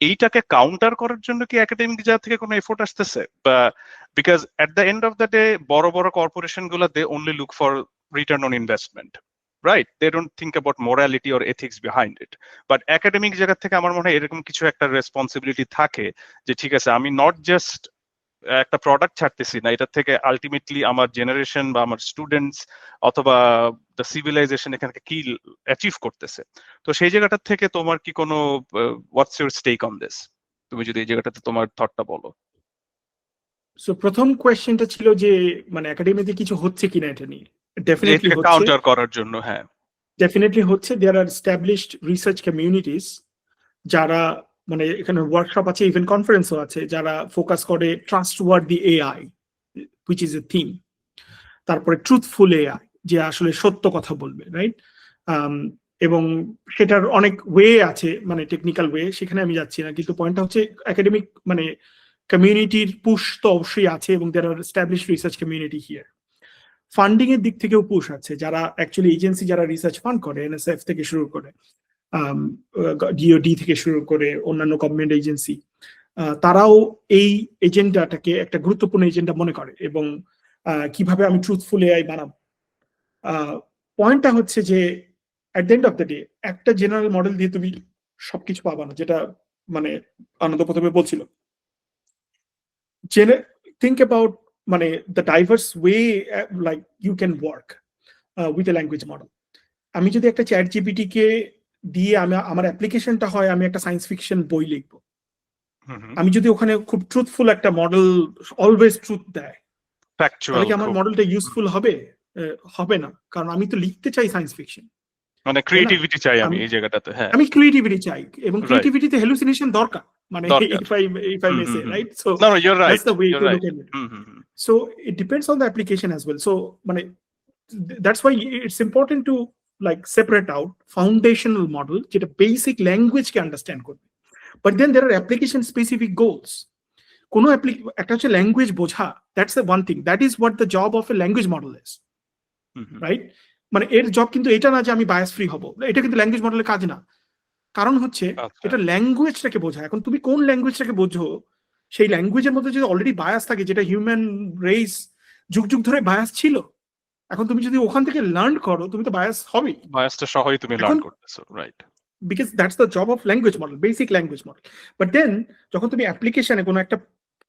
এইটাকে কাউন্টার করার জন্য কি একাডেমিক জায়গা থেকে কোনো এফোর্ট আসতেছে? বা because at the end of the day বড় বড় কর্পোরেশন গুলো they only look for return on investment, right? They don't think about morality or ethics behind it. But academic জায়গা থেকে আমার মনে হয় এরকম কিছু একটা রেসপন্সিবিলিটি থাকে, যে ঠিক আছে, আমি নট জাস্ট একটা প্রোডাক্ট ছাড়তেছি না, এটা থেকে আলটিমেটলি আমার জেনারেশন বা আমার স্টুডেন্টস অথবা দ্য সিভিলাইজেশন এখানে কি অ্যাচিভ করতেছে। তো সেই জায়গাটা থেকে তোমার কি কোনো what's your stake on this? তুমি যদি এই জায়গাটাতে তোমার থটটা বলো। সো প্রথম কোয়েশ্চেনটা ছিল যে মানে একাডেমিতে কিছু হচ্ছে কিনা এটা নিয়ে। যে ডেফিনেটলি এটাকে হচ্ছে, কাউন্টার করার জন্য, হ্যাঁ। ডেফিনেটলি হচ্ছে। দেয়ার আর এস্টাবলিশড রিসার্চ কমিউনিটিস যারা মানে এখানে ওয়ার্কশপ আছে, ইভেন কনফারেন্সও আছে, যারা ফোকাস করে trustworthy AI, which is a theme. তারপরে ট্রুথফুল এআই, যে আসলে সত্য কথা বলবে, রাইট? এবং সেটার অনেক ওয়ে আছে, মানে টেকনিক্যাল ওয়ে, সেখানে আমি যাচ্ছি না। কিন্তু পয়েন্টটা হচ্ছে একাডেমিক মানে কমিউনিটির পুশ তো অবশ্যই আছে, এবং there are established research community here. Funding এর দিক থেকেও পুশ আছে, যারা অ্যাকচুয়ালি এজেন্সি যারা রিসার্চ ফান্ড করে, এনএসএফ থেকে শুরু করে ডিওডি থেকে শুরু করে অন্যান্য গভর্নমেন্ট এজেন্সি, তারাও এই এজেন্ডাটাকে একটা গুরুত্বপূর্ণ এজেন্ডা মনে করে, এবং কিভাবে আমি ট্রুথফুল এআই বানাবো। পয়েন্টটা হচ্ছে যে at the end of the day একটা জেনারেল মডেল দিয়ে তুমি সবকিছু পাবা না, যেটা মানে আনন্দ প্রথমে বলছিল। জেনে থিঙ্ক অ্যাবাউট মানে the diverse way like you can work with a language model. আমি যদি একটা চ্যাট জিপিটি কে দিয়ে আমার অ্যাপ্লিকেশনটা হয় আমি একটা সায়েন্স ফিকশন বই লিখবো, আমি যদি ওখানে খুব ট্রুথফুল একটা মডেল অলওয়েজ ট্রুথ দেয়, তাহলে কি আমার মডেলটা ইউজফুল হবে? হবে না, কারণ আমি তো লিখতে চাই সায়েন্স ফিকশন। মানে ক্রিয়েটিভিটি চাই আমি এই জায়গাটাতে, হ্যাঁ। আমি ক্রিয়েটিভিটি চাই, এবং ক্রিয়েটিভিটিতে হ্যালুসিনেশন দরকার, মানে if I may say, right? So no, you're right, that's the way you're to right. look at it. So it depends on the application as well. So মানে that's why it's important to like separate out foundational model যেটা basic language কে understand করবে, but then there are application specific goals. কোনো একটা হচ্ছে language বোঝা, that's the one thing, that is what the job of a language model is, right? মানে এর job কিন্তু এটা না যে আমি বায়াস ফ্রি হব, এটা কিন্তু ল্যাঙ্গুয়েজ মডেলের কাজ না। কারণ হচ্ছে এটা ল্যাঙ্গুয়েজটাকে বোঝা। এখন তুমি কোন ল্যাঙ্গুয়েজটাকে বোঝো, সেই ল্যাঙ্গুয়েজের মধ্যে যদি অলরেডি বায়াস থাকে, যেটা হিউম্যান রেস যুগ যুগ ধরে বায়াস ছিল, এখন তুমি যদি ওখান থেকে লার্ন করো, তুমি তো বায়াস হবেই, বায়াসটা সহই তুমি লার্ন করতেছো, right? because that's the job of language model, basic language model. But then যখন তুমি অ্যাপ্লিকেশনে কোনো একটা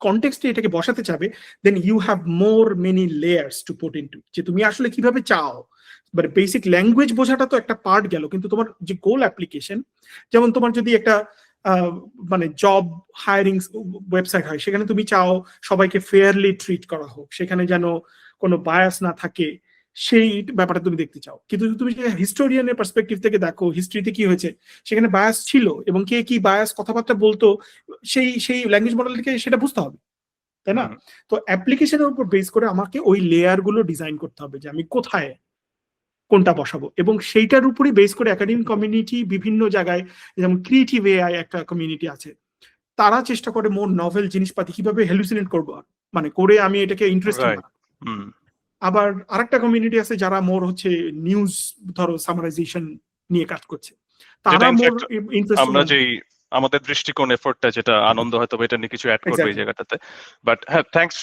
কনটেক্সটে এটাকে বসাতে চাবে, then you have many layers to put into, যে তুমি আসলে কিভাবে চাও। মানে বেসিক ল্যাঙ্গুয়েজ বোঝাটা তো একটা পার্ট গেল, কিন্তু তোমার যে গোল অ্যাপ্লিকেশন, যেমন তোমার যদি একটা মানে জব হায়ারিং ওয়েবসাইট হয়, সেখানে তুমি চাও সবাইকে ফেয়ারলি ট্রিট করা হোক, সেখানে যেন কোনো বায়াস না থাকে, সেই ব্যাপারটা তুমি দেখতে চাও। কিন্তু তুমি যে হিস্টোরিয়ানের পার্সপেক্টিভ থেকে দেখো, হিস্ট্রিতে কি হয়েছে, সেখানে বায়াস ছিল, এবং কে কি বায়াস কথাবার্তা বলতো, সেই ল্যাঙ্গুয়েজ মডেলকে সেটা বুঝতে হবে, তাই না? তো অ্যাপ্লিকেশনের উপর বেস করে আমাকে ওই লেয়ার গুলো ডিজাইন করতে হবে, যে আমি কোথায় কোনটা বসাবো, এবং সেইটার উপরই বেস করে একাডেমিক কমিউনিটি বিভিন্ন জায়গায়, যেমন ক্রিয়েটিভ এআই একটা কমিউনিটি আছে, তারা চেষ্টা করে মোর নভেল জিনিসপাতি কিভাবে হেলুসিনেট করবো, মানে করে আমি এটাকে ইন্টারেস্টিং বানাবো। আবার আরেকটা কমিউনিটি আছে যারা মোর হচ্ছে নিউজ, ধরো সামারাইজেশন নিয়ে কাজ করছে, তারা মোর ইন্টারেস্টিং। আমরা যেই আমাদের দৃষ্টিকোণ এফোর্টটা, যেটা আনন্দ হয়তো এটা নিয়ে কিছু অ্যাড করবে এই জায়গাটাতে। বাট হ্যাঁ, থ্যাঙ্কস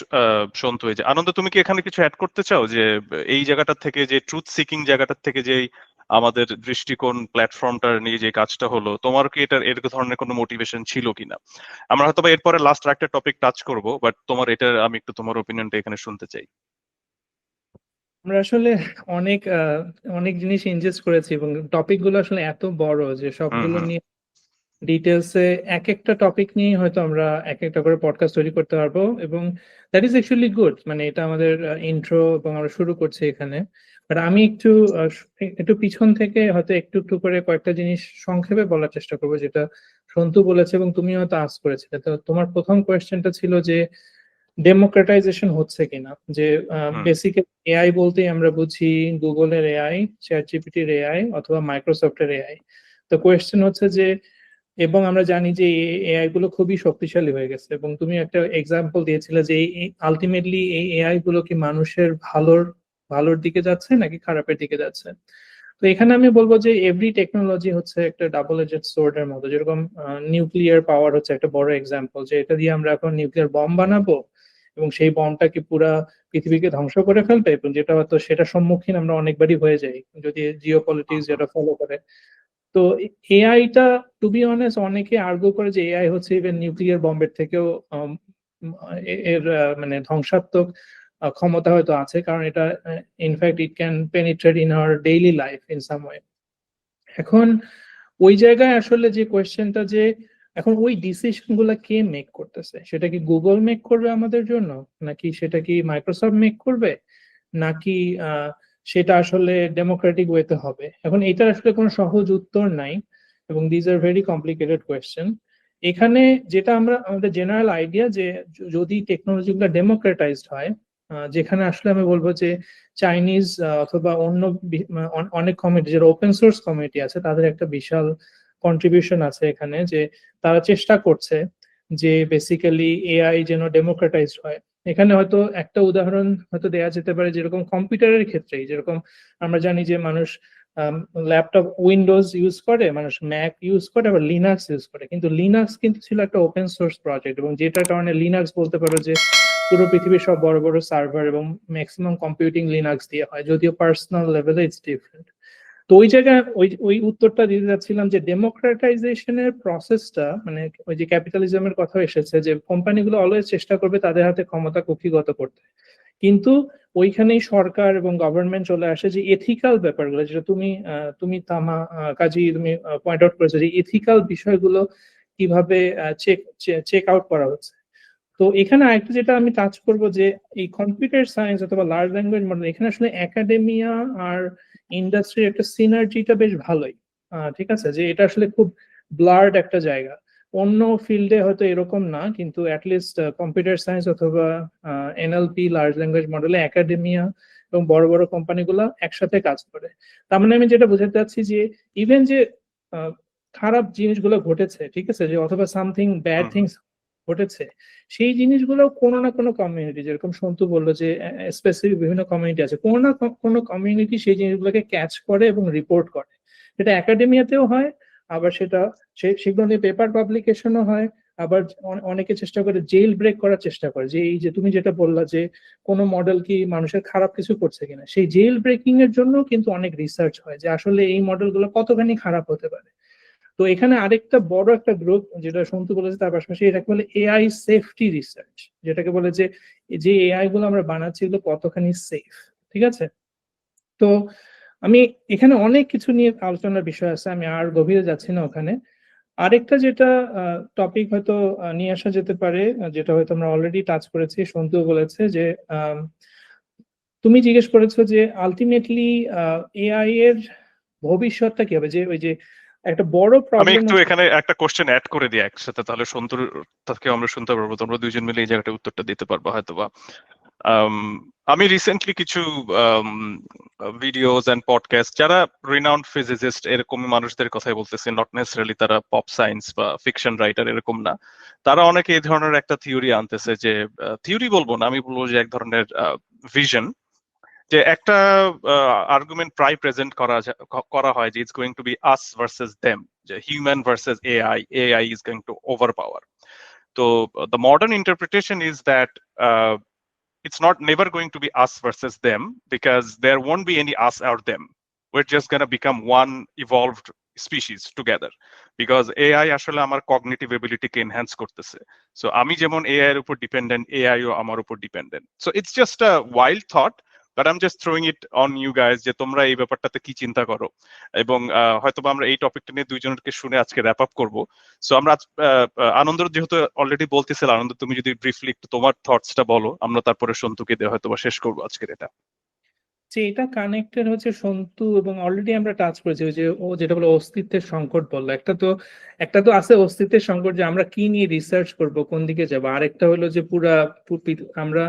সন্তু। এই যে আনন্দ, তুমি কি এখানে কিছু অ্যাড করতে চাও, যে এই জায়গাটা থেকে, যে ট্রুথ সিকিং জায়গাটা থেকে যে আমাদের দৃষ্টিকোণ প্ল্যাটফর্মটা নিয়ে যে কাজটা হলো, তোমার কি এটার এর ধরনের কোনো মোটিভেশন ছিল কিনা? আমরা হয়তো এরপরে লাস্ট একটা টপিক টাচ করবো, বাট তোমার এটা আমি একটু তোমার ওপিনিয়নটা এখানে শুনতে চাই। আমরা আসলে অনেক জিনিস ইনজেস্ট করেছি, এবং টপিক গুলো আসলে এত বড় যে সবগুলো নিয়ে ডিটেলসে এক একটা টপিক নিয়ে হয়তো আমরা এক একটা করে পডকাস্ট তৈরি করতে পারবো, এবং দ্যাট ইজ অ্যাকচুয়ালি গুড। মানে এটা আমাদের ইন্ট্রো এবং আমরা শুরু করছি এখানে। বাট আমি একটু পিছন থেকে হয়তো একটু একটু করে কয়েকটা জিনিস সংক্ষেপে বলার চেষ্টা করবো, যেটা সন্তু বলেছে এবং তুমি হয়তো আস করেছিলে। তো তোমার প্রথম কোয়েশ্চেনটা ছিল যে ডেমোক্রেটাইজেশন হচ্ছে কিনা, যে হুম। বেসিক্যালি এআই বলতেই আমরা বুঝি গুগলের এআই, চ্যাট জিপিটির এআই অথবা মাইক্রোসফটের এআই। তো কোয়েশ্চেন হচ্ছে যে, এবং আমরা জানি যে এআই গুলো খুবই শক্তিশালী হয়ে গেছে, এবং তুমি একটা এক্সাম্পল দিয়েছিলে যে আলটিমেটলি এই এআই গুলো কি মানুষের ভালোর দিকে যাচ্ছে নাকি খারাপের দিকে যাচ্ছে। তো এখানে আমি বলবো যে এভরি টেকনোলজি হচ্ছে একটা ডাবল এজেড সোর্ড এর মতো। যেরকম নিউক্লিয়ার পাওয়ার হচ্ছে একটা বড় এক্সাম্পল, যে এটা দিয়ে আমরা এখন নিউক্লিয়ার বম বানাবো এবং সেই বমটা কি পুরা পৃথিবীকে ধ্বংস করে ফেলবে, এবং যেটা হয়তো সেটা সম্মুখীন আমরা অনেকবারই হয়ে যাই যদি জিও পলিটিক্স যেটা ফলো করে। তো এআইটা, টু বি অনেস্ট, অনেকে আর্গু করে যে এআই হচ্ছে ইভেন নিউক্লিয়ার বম্বের থেকেও এর মানে ধ্বংসাত্মক ক্ষমতা হয়তো আছে, কারণ এটা in fact it can penetrate in our daily life in some way. এখন ওই জায়গায় আসলে যে কোয়েশ্চেনটা, যে এখন ওই ডিসিশন গুলা কে মেক করতেছে, সেটা কি গুগল মেক করবে আমাদের জন্য, নাকি সেটা কি মাইক্রোসফট মেক করবে, নাকি সেটা আসলে ডেমোক্রেটিক ওয়েতে হবে। এখন এটার আসলে কোনো সহজ উত্তর নাই, এবং these are very complicated question. এখানে যেটা আমাদের জেনারেল আইডিয়া, যে যদি টেকনোলজি গুলো ডেমোক্রেটাইজড হয়, যেখানে আসলে আমি বলবো যে চাইনিজ অথবা অন্য অনেক কমিউনিটি, যারা ওপেন সোর্স কমিউনিটি আছে, তাদের একটা বিশাল কন্ট্রিবিউশন আছে এখানে, যে তারা চেষ্টা করছে যে বেসিক্যালি এআই যেন ডেমোক্রেটাইজড হয়। এখানে হয়তো একটা উদাহরণ হয়তো দেওয়া যেতে পারে, যেরকম কম্পিউটারের ক্ষেত্রেই, যেরকম আমরা জানি যে মানুষ ল্যাপটপ উইন্ডোজ ইউজ করে, মানুষ ম্যাক ইউজ করে, আবার লিনাক্স ইউজ করে। কিন্তু লিনাক্স কিন্তু ছিল একটা ওপেন সোর্স প্রজেক্ট, এবং যেটার কারণে লিনাক্স বলতে পারো যে পুরো পৃথিবীর সব বড় বড় সার্ভার এবং ম্যাক্সিমাম কম্পিউটিং লিনাক্স দিয়ে হয়, যদিও পার্সোনাল লেভেলে ইটস ডিফারেন্ট। তো ওই জায়গায় ওই উত্তরটা দিতে যাচ্ছিলাম, যে ডেমোক্রেটাইজেশনের প্রসেসটা, মানে ওই যে ক্যাপিটালিজমের কথা এসেছে, যে কোম্পানিগুলো অলওয়েজ চেষ্টা করবে তাদের হাতে ক্ষমতা কুক্ষিগত করতে, কিন্তু ওইখানেই সরকার এবং গভর্নমেন্ট চলে আসে, যে এথিক্যাল ব্যাপারগুলো, যেটা তুমি কাজী তুমি পয়েন্ট আউট করেছো, যে এথিক্যাল বিষয়গুলো কিভাবে চেক আউট করা হচ্ছে। তো এখানে আরেকটা যেটা আমি টাচ করব, যে এই কম্পিউটার সায়েন্স অথবা লার্জ ল্যাঙ্গুয়েজ মডেল, এখানে আসলে একাডেমিয়া আর ইন্ডাস্ট্রির একটা সিনার্জিটা বেশ ভালোই। ঠিক আছে, যে এটা আসলে খুব ব্লার্ড একটা জায়গা। অন্য ফিল্ডে হয়তো এরকম না, কিন্তু অ্যাটলিস্ট কম্পিউটার সায়েন্স অথবা এনএলপি, লার্জ ল্যাঙ্গুয়েজ মডেলে একাডেমিয়া এবং বড় বড় কোম্পানিগুলো একসাথে কাজ করে। তার মানে আমি যেটা বোঝাতে চাচ্ছি, যে ইভেন যে খারাপ জিনিসগুলো ঘটেছে, ঠিক আছে, যে অথবা সামথিং ব্যাড থিংস ঘটেছে, সেই জিনিসগুলো কোনো না কোনো কমিউনিটি, যেরকম সন্তু বললো যে স্পেসিফিক বিভিন্ন কমিউনিটি আছে, কোনো না কোনো কমিউনিটি সেই জিনিসগুলোকে ক্যাচ করে এবং রিপোর্ট করে। সেটা একাডেমিয়াতেও হয়, আবার সেগুলো নিয়ে পেপার পাবলিকেশনও হয়, আবার অনেকে চেষ্টা করে জেল ব্রেক করার চেষ্টা করে, যে এই যে তুমি যেটা বললা যে কোনো মডেল কি মানুষের খারাপ কিছু করছে কিনা, সেই জেল ব্রেকিং এর জন্য কিন্তু অনেক রিসার্চ হয়, যে আসলে এই মডেলগুলো কতখানি খারাপ হতে পারে। তো এখানে আরেকটা বড় একটা গ্রুপ, যেটা সন্তু বলেছে, তার পাশাপাশি এটাকে বলে এআই সেফটি রিসার্চ, যেটাকে বলে যে এআই গুলো আমরা বানাচ্ছি এগুলো কতখানি সেফ। ঠিক আছে, তো আমি এখানে অনেক কিছু নিয়ে আলোচনার বিষয় আছে, আমি আর গভীরে যাচ্ছি না ওখানে। আরেকটা যেটা টপিক হয়তো নিয়ে আসা যেতে পারে, যেটা হয়তো আমরা অলরেডি টাচ করেছি, সন্তু বলেছে যে তুমি জিজ্ঞেস করেছো যে আলটিমেটলি এআই এর ভবিষ্যৎটা কি হবে, যে ওই যে একটা বড় আমি প্রবলেম। একটু এখানে একটা কোশ্চেন অ্যাড করে দিই একসাথে, তাহলে সন্তুর থেকে আমরা শুনতে পারবো, তোমরা দুইজন মিলে এই জায়গাটা উত্তরটা দিতে পারবো হয়তোবা। আমি রিসেন্টলি কিছু ভিডিওস এন্ড পডকাস্ট, যারা রিনাউন্ড ফিজিসিস্ট এরকম মানুষদের কথাই বলতেছি, নট নেসেসারিলি তারা পপ সায়েন্স বা ফিকশন রাইটার এরকম না, তারা অনেকে এই ধরনের একটা থিওরি আনতেছে, যে থিওরি বলবো না, আমি বলবো যে এক ধরনের ভিশন, যে একটা আর্গুমেন্ট প্রায় প্রেজেন্ট করা হয় যে it's going to be us versus them, যে human versus AI is going to overpower. তো the modern interpretation is that it's not never going to be us versus them, because there won't be any us or them. We're just going to become one evolved species together, because AI আসলে আমার cognitive ability কে enhance করতেছে। So আমি যেমন AI এর উপর dependent, AI ও আমার উপর dependent. So it's just a wild thought, but I am just throwing it on you guys যে তোমরা এই ব্যাপারটাতে কি চিন্তা করো, এবং হয়তো আমরা এই টপিকটা নিয়ে দুইজনকে শুনে আজকে র্যাপ আপ করবো। সো আমরা আনন্দ যেহেতু অলরেডি বলতেছিল, আনন্দ তুমি যদি ব্রিফলি একটু তোমার থটসটা বলো, আমরা তারপরে সন্তুকে দিয়ে হয়তো শেষ করবো আজকের এটা। যে এটা কানেক্টেড হচ্ছে সন্তু, এবং অলরেডি আমরা টাচ করেছি ওই যে ও যেটা বলে অস্তিত্বের সংকট বললো, একটা তো আছে অস্তিত্বের সংকট, যে আমরা কি নিয়ে রিসার্চ করব, কোন দিকে যাবো। আরেকটা হলো যে আমরা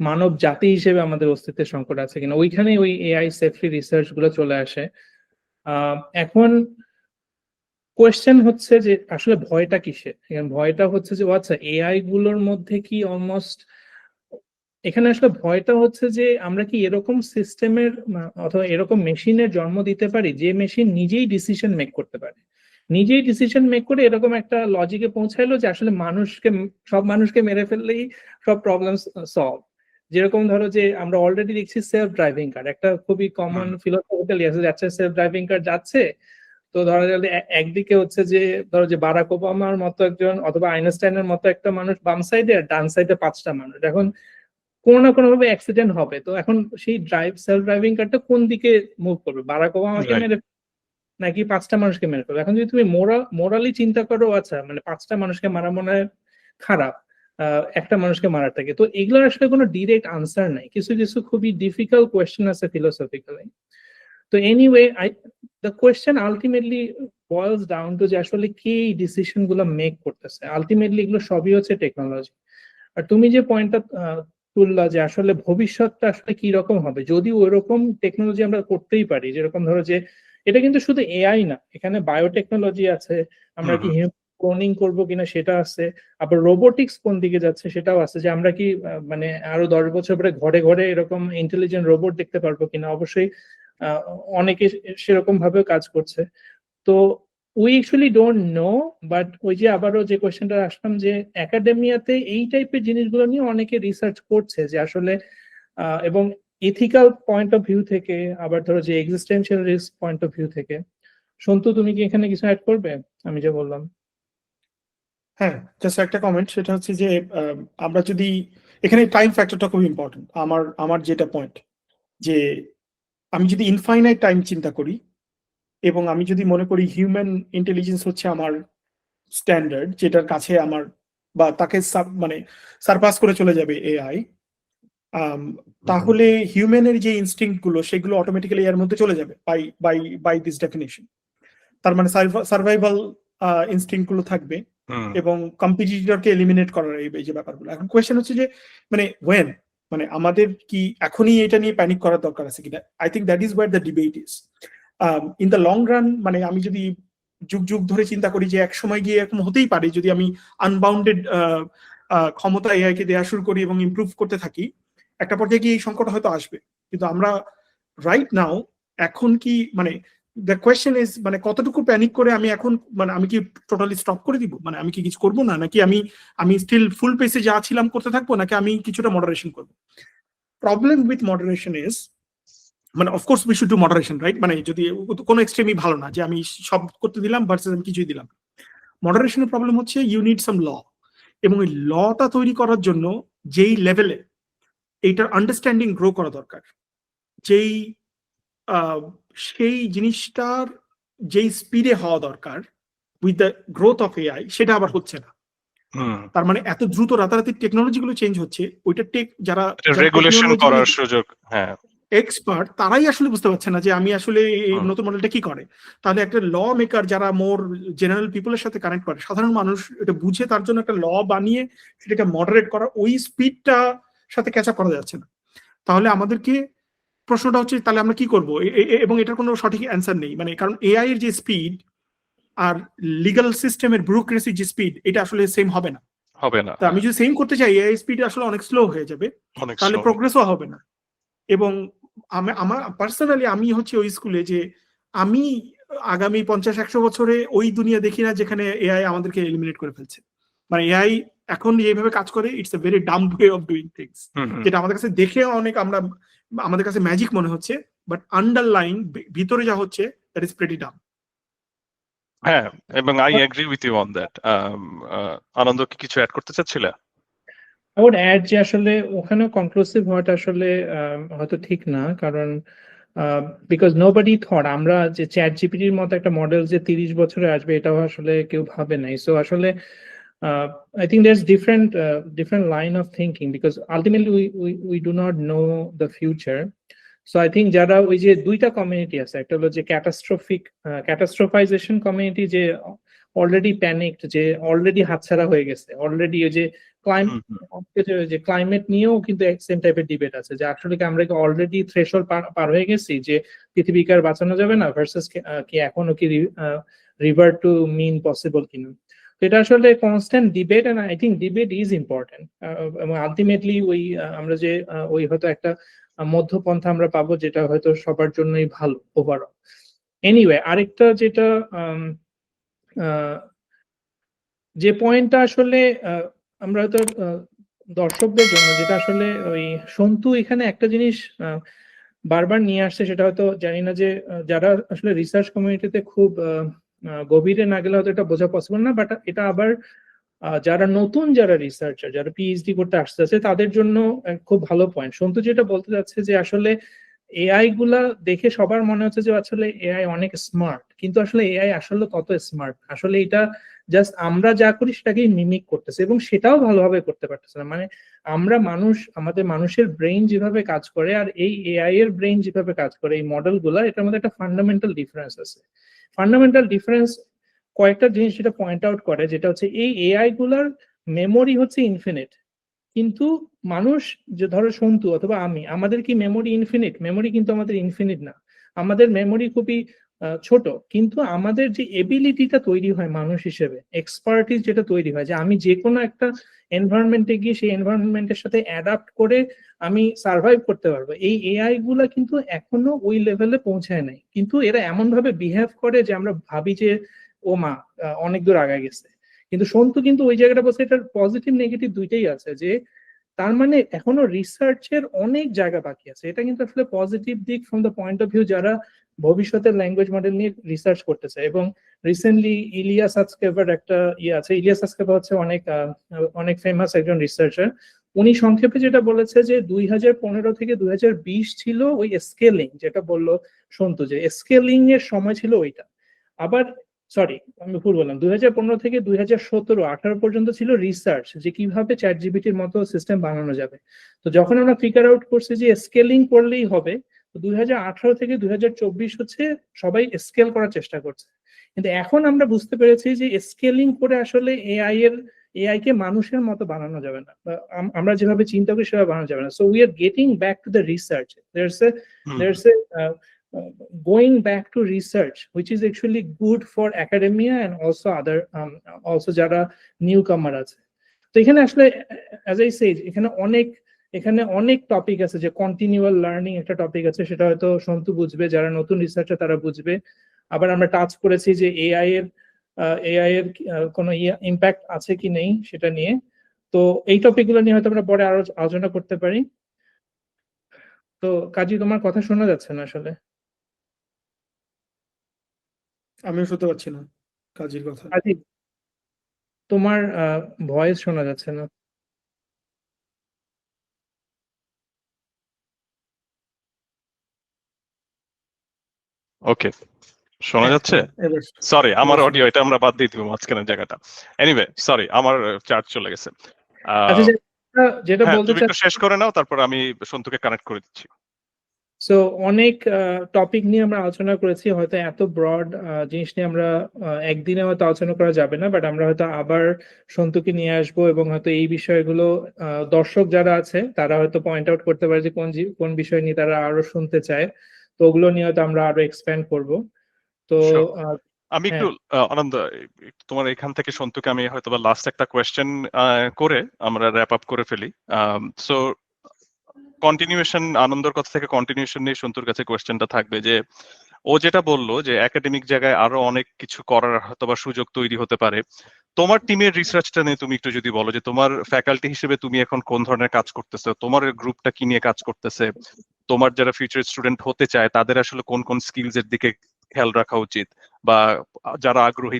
মানব জাতি হিসেবে আমাদের অস্তিত্বের সংকট আছে কিনা, ওইখানে ওই এআই সেফটি রিসার্চ গুলো চলে আসে। এখন কোয়েশ্চেন হচ্ছে যে আসলে ভয়টা কিসের? ভয়টা হচ্ছে যে আচ্ছা এআই গুলোর মধ্যে কি অলমোস্ট, এখানে আসলে ভয়টা হচ্ছে যে আমরা কি এরকম সিস্টেমের অথবা এরকম মেশিনের জন্ম দিতে পারি যে মেশিন নিজেই ডিসিশন মেক করতে পারে, নিজেই ডিসিশন মেক করে এরকম একটা লজিকে পৌঁছাইলো যে আসলে সব মানুষকে মেরে ফেললেই সব প্রবলেম সলভ। যেরকম ধরো যে আমরা অলরেডি দেখছি সেলফ ড্রাইভিং কার, একটা খুবই কমন ফিলোসফিক্যালি আছে, যাচ্ছে সেলফ ড্রাইভিং কার যাচ্ছে, তো ধরা গেলে একদিকে হচ্ছে যে ধরো যে বারাক ওবামার মতো একজন অথবা আইনস্টাইনের মতো একটা মানুষ বাম সাইডে, আর ডান সাইডে 5টা মানুষ, এখন কোনো না কোনো ভাবে অ্যাক্সিডেন্ট হবে। তো এখন সেই সেলফ ড্রাইভিং কারটা কোন দিকে মুভ করবে, বারাক ওবামাকে মেরে নাকি 5টা মানুষকে মেরে ফেলবে? এখন যদি তুমি মোরালি চিন্তা করো, আচ্ছা মানে 5টা মানুষকে মারা মনে হয় খারাপ, একটা মানুষকে মারার থেকে, তো এগুলোর আসলে কোনো ডিরেক্ট আনসার নাই, কিছু কিছু খুবই ডিফিকাল্ট কোয়েশ্চেন আছে ফিলোসফিক্যালি। তো anyway the question ultimately বয়েলস down to যে আসলে কে এই ডিসিশন গুলো মেক করতেছে। আলটিমেটলি এগুলো সবই হচ্ছে টেকনোলজি। আর তুমি যে পয়েন্টটা তুললা যে আসলে ভবিষ্যৎটা আসলে কি রকম হবে যদি ওইরকম টেকনোলজি আমরা করতেই পারি, যেরকম ধরো যে এটা কিন্তু শুধু এআই না, এখানে বায়োটেকনোলজি আছে, আমরা কি ক্লোনিং করবো কিনা সেটা আছে, আবার রোবোটিক্স কোন দিকে যাচ্ছে সেটাও আছে, যে আমরা কি মানে আরো 10 বছর পরে ঘরে ঘরে এরকম ইন্টেলিজেন্ট রোবট দেখতে পারবো কিনা। অবশ্যই অনেকে সেরকম ভাবেও কাজ করছে। তো we actually don't know, but ওই যে আবারও যে কোয়েশ্চেনটা আসলাম যে একাডেমিয়াতে এই টাইপের জিনিসগুলো নিয়ে অনেকে রিসার্চ করছে যে আসলে এবং এথিক্যাল পয়েন্ট অফ ভিউ থেকে, আবার ধরো যে existential risk point of view থেকে। সন্তু, তুমি কি এখানে কিছু অ্যাড করবে আমি যে বললাম? হ্যাঁ, জাস্ট একটা কমেন্ট, সেটা হচ্ছে যে আমরা যদি এখানে টাইম ফ্যাক্টরটা খুব ইম্পর্টেন্ট। আমার যেটা পয়েন্ট, যে আমি যদি ইনফাইনাইট টাইম চিন্তা করি এবং আমি যদি মনে করি হিউম্যান ইন্টেলিজেন্স হচ্ছে আমার স্ট্যান্ডার্ড, যেটার কাছে আমার বা তাকে মানে সারপাস করে চলে যাবে এআই, তাহলে হিউম্যানের যে ইনস্টিংক্ট গুলো সেগুলো অটোমেটিক্যালি এর মধ্যে চলে যাবে বাই দিস ডেফিনেশন। তার মানে সার্ভাইভাল ইনস্টিংক্ট গুলো থাকবে এবং কম্পিটিটরকে এলিমিনেট করার এই যে ব্যাপারগুলো। এখন কোয়েশ্চেন হচ্ছে যে মানে ওয়েন, মানে আমাদের কি এখনই এটা নিয়ে প্যানিক করার দরকার আছে কিনা? I think that is wire the debate is. In the long run, মানে আমি যদি যুগ যুগ ধরে চিন্তা করি যে এক সময় গিয়ে এরকম হতেই পারে, যদি আমি আনবাউন্ডেড ক্ষমতা এআই কে দেওয়া শুরু করি এবং ইমপ্রুভ করতে থাকি, একটা পর্যায়ে গিয়ে এই সংকট হয়তো আসবে। কিন্তু আমরা রাইট নাও এখন কি মানে দ্য কোয়েশ্চেন ইজ মানে কতটুকু প্যানিক করে আমি এখন মানে আমি কি টোটালি স্টপ করে দিব, মানে আমি কি কিছু করবো না, নাকি আমি স্টিল ফুল পেসে যা ছিলাম করতে থাকবো, নাকি আমি কিছুটা মডারেশন করবো? প্রবলেম উইথ মডারেশন ইজ মানে of course we should do moderation, right? মানে যদি কোনো এক্সট্রিমই ভালো না যে আমি সব করতে দিলাম ভার্সেস আমি কিছুই দিলাম। মডারেশনের প্রবলেম হচ্ছে ইউ নিড সাম ল, এবং এই লটা তৈরি করার জন্য যেই লেভেলে এইটার আন্ডারস্ট্যান্ডিং গ্রো করা দরকার, যেই সেই জিনিসটার যেই স্পিডে হওয়া দরকার with the growth of AI, সেটা আবার হচ্ছে না। তার মানে এত দ্রুত রাতারাতি টেকনোলজি গুলো চেঞ্জ হচ্ছে, ওইটা যারা রেগুলেশন করার সুযোগ, হ্যাঁ, এক্সপার্ট, তারাই আসলে বুঝতে পারছে না যে আমি আসলে এই নতুন মডেলটা কি করে। তাহলে একটা ল মেকার যারা মোর জেনারেল পিপলের সাথে কানেক্ট করে, সাধারণ মানুষ এটা বুঝে তার জন্য একটা ল বানিয়ে সেটাকে মডারেট করা, ওই স্পিডটা সাথে ক্যাচ আপ করা যাচ্ছে না। তাহলে আমাদেরকে প্রশ্নটা হচ্ছে তাহলে আমরা কি করব, এবং এটার কোনো সঠিক অ্যান্সার নেই। মানে কারণ এআই এর যে স্পিড আর লিগ্যাল সিস্টেমের ব্যুরোক্রেসির যে স্পিড, এটা আসলে সেম হবে না। তা আমি যদি সেম করতে চাই, এআই স্পিড আসলে অনেক স্লো হয়ে যাবে, তাহলে প্রোগ্রেসও হবে না। এবং আমার পার্সোনালি আমি হচ্ছে ওই স্কুলে যে আমি আগামী 50-100 বছরে ওই দুনিয়া দেখি না যেখানে এআই আমাদেরকে এলিমিনেট করে ফেলছে। মানে এআই এখন এইভাবে কাজ করে, it's a very dumb way of doing things, যেটা আমাদের কাছে দেখে অনেক আমাদের কাছে ম্যাজিক মনে হচ্ছে, বাট আন্ডারলাইন ভিতরে যা হচ্ছে দ্যাট ইজ প্রিটি ডাম্ব। হ্যাঁ, এবং I agree with you on that. Anand কি কিছু অ্যাড করতে চাচ্ছিলে? would add যে আসলে ওখানে কনক্লুসিভ হওয়াটা আসলে হয়তো ঠিক না, কারণ বিকজ নোবডি থট আমরা যে চ্যাট জিপিটির মতো একটা মডেল যে 30 বছরে আসবে এটাও আসলে কেউ ভাবে নাই। সো আসলে I think there's different line of thinking because ultimately we do not know the future. So I think যারা ওই যে দুইটা কমিউনিটি আছে, একটা হলো যে ক্যাটাস্ট্রোফাইজেশন কমিউনিটি, যে অলরেডি প্যানিকড, যে অলরেডি হাতছাড়া হয়ে গেছে, অলরেডি ওই যে ক্লাইমেট নিয়েও কিন্তু সেম টাইপের ডিবেট আছে যে আসলে কি আমরা কি অলরেডি থ্রেশহোল্ড পার হয়ে গেছি যে পৃথিবীকে আর বাঁচানো যাবে না, ভার্সেস কি এখনো কি রিভার্ট টু মিন পসিবল কিনা। এটা আসলে constant debate, and I think debate is important, এবং আলটিমেটলি ওই আমরা যে ওই হয়তো একটা মধ্যপন্থা আমরা পাবো যেটা হয়তো সবার জন্যই ভালো ওভারঅল। এনিওয়ে, আরেকটা যেটা যে পয়েন্টটা আসলে আমরা হয়তো দর্শকদের জন্য যেটা আসলে ওই সন্তু এখানে একটা জিনিস বারবার নিয়ে আসছে, সেটা হয়তো জানি না যে যারা আসলে রিসার্চ কমিউনিটিতে খুব গভীরে না গেলে হয়তো এটা বোঝা পসিবল না, বাট এটা আবার যারা নতুন, যারা রিসার্চার, যারা পিএইচডি করতে আসতেছে তাদের জন্য খুব ভালো পয়েন্ট। সন্তু যেটা বলতে যাচ্ছে যে আসলে এআই গুলা দেখে সবার মনে হচ্ছে যে আসলে এআই অনেক স্মার্ট, কিন্তু আসলে এআই আসলে কত স্মার্ট, আসলে এটা জাস্ট আমরা যা করি সেটাকেই মিমিক করতেছে এবং সেটাও ভালোভাবে করতে পারতেছে না। মানে আমরা মানুষ, আমাদের মানুষের ব্রেইন যেভাবে কাজ করে আর এই এআই এর ব্রেইন যেভাবে কাজ করে, এই মডেল গুলা, এটার মধ্যে একটা ফান্ডামেন্টাল ডিফারেন্স আছে। ফান্ডামেন্টাল ডিফারেন্স কয়েকটা জিনিস যেটা পয়েন্ট আউট করে, যেটা হচ্ছে এই এআই গুলার মেমোরি হচ্ছে ইনফিনিট, কিন্তু মানুষ, যে ধরো সন্তু অথবা আমি, আমাদের কি মেমোরি ইনফিনিট? মেমোরি কিন্তু আমাদের ইনফিনিট না, আমাদের মেমোরি খুবই ছোট, কিন্তু আমাদের যে এবিলিটিটা তৈরি হয় মানুষ হিসেবে, এক্সপার্টিস যেটা তৈরি হয়, যে আমি যে কোনো একটা এনভায়রনমেন্টে গিয়ে সেই এনভায়রনমেন্টের সাথে অ্যাডাপ্ট করে আমি সার্ভাইভ করতে পারবো, এই এআই গুলা কিন্তু এখনো ওই লেভেলে পৌঁছায় নাই। কিন্তু এরা এমন ভাবে বিহেভ করে যে আমরা ভাবি যে ও মা অনেক দূর আগে গেছে। কিন্তু সন্তু কিন্তু ওই জায়গাটা বলছে এটার পজিটিভ নেগেটিভ দুইটাই আছে, যে তার মানে এখনো রিসার্চের অনেক জায়গা বাকি আছে। এটা কিন্তু আসলে পজিটিভ দিক from the point of view যারা ভবিষ্যতের ল্যাঙ্গুয়েজ মডেল নিয়ে রিসার্চ করতেছে। এবং রিসেন্টলি ইলিয়াস সাচকেভার একটা আছে, ইলিয়াস সাচকেভা হচ্ছে অনেক ফেমাস একজন রিসার্চার। উনি সংক্ষেপে যেটা বলেছে যে 2015 থেকে 2020 ছিল ওই স্কেলিং, যেটা বললো সন্তু যে স্কেলিং এর সময় ছিল ওইটা। আবার সরি, আমি ভুল বললাম, 2015 থেকে 2017-18 পর্যন্ত ছিল রিসার্চ, যে কিভাবে চ্যাট জিপিটির মতো সিস্টেম বানানো যাবে। তো যখন আমরা ফিগার আউট করছি যে স্কেলিং করলেই হবে, তো 2018 থেকে 2024 হচ্ছে সবাই স্কেল করার চেষ্টা করছে। কিন্তু এখন আমরা বুঝতে পেরেছি যে স্কেলিং করে আসলে এআই কে মানুষের মতো বানানো যাবে না, আমরা যেভাবে চিন্তা করি সেভাবে বানানো যাবে না। So we are getting back to the research, there's a going back to research which is actually good for academia and also other also যারা নিউকামার আছে। তো এখানে আসলে as I say এখানে অনেক টপিক আছে, যে কন্টিনিউয়াল লার্নিং একটা টপিক আছে, সেটা হয়তো সন্তু বুঝবে, যারা নতুন রিসার্চার তারা বুঝবে। আবার আমরা টাচ করেছি যে এআই এর কোনো ইম্প্যাক্ট আছে কি নেই সেটা নিয়ে। তো এই টপিকগুলো নিয়ে হয়তো আমরা পরে আরো আলোচনা করতে পারি। তো কাজী, তোমার কথা শোনা যাচ্ছে না আসলে। আমিও শুনতে পাচ্ছি না কাজীর কথা। কাজী, তোমার ভয়েস শোনা যাচ্ছে না। ওকে, শোনা যাচ্ছে? এবার সরি, আমার এবার অডিও, এটা আমরা বাদ দিয়ে দিব মাঝখানের জায়গাটা। এনিওয়ে, সরি, আমার চার্জ চলে গেছে। আচ্ছা, যেটা হ্যাঁ, বলতে তুমি একটু শেষ করে নাও, তারপর আমি সন্তুকে কানেক্ট করে দিচ্ছি। সো অনেক টপিক নিয়ে আমরা আলোচনা করেছি, হয়তো এত ব্রড জিনিস নিয়ে আমরা একদিনে হয়তো আলোচনা করা যাবে না, বাট আমরা হয়তো আবার সন্তুকে নিয়ে আসবো এবং হয়তো এই বিষয়গুলো দর্শক যারা আছে তারা হয়তো পয়েন্ট আউট করতে পারে যে কোন বিষয় নিয়ে তারা আরো শুনতে চায়। তো ওগুলো নিয়ে হয়তো আমরা আরো এক্সপ্যান্ড করবো। তো আমি একটু আনন্দ, তোমার এখান থেকে সন্তুকে আমি হয়তো বা লাস্ট একটা কোয়েশ্চেন করে আমরা র্যাপ আপ করে ফেলি। সো কন্টিনিউয়েশন, আনন্দর কথা থেকে কন্টিনিউয়েশন নিয়ে সন্তুর কাছে কোয়েশ্চেনটা থাকবে যে ও যেটা বললো যে একাডেমিক জায়গায় আরো অনেক কিছু করার হয়তো বা সুযোগ তৈরি হতে পারে। তোমার টিমের রিসার্চটা নিয়ে তুমি একটু যদি বলো যে তোমার ফ্যাকাল্টি হিসেবে তুমি এখন কোন ধরনের কাজ করতেছো, তোমার গ্রুপটা কি নিয়ে কাজ করতেছে, তোমার যারা ফিউচার স্টুডেন্ট হতে চায় তাদের আসলে কোন কোন স্কিলস এর দিকে খেয়াল রাখা উচিত, বা যারা আগ্রহী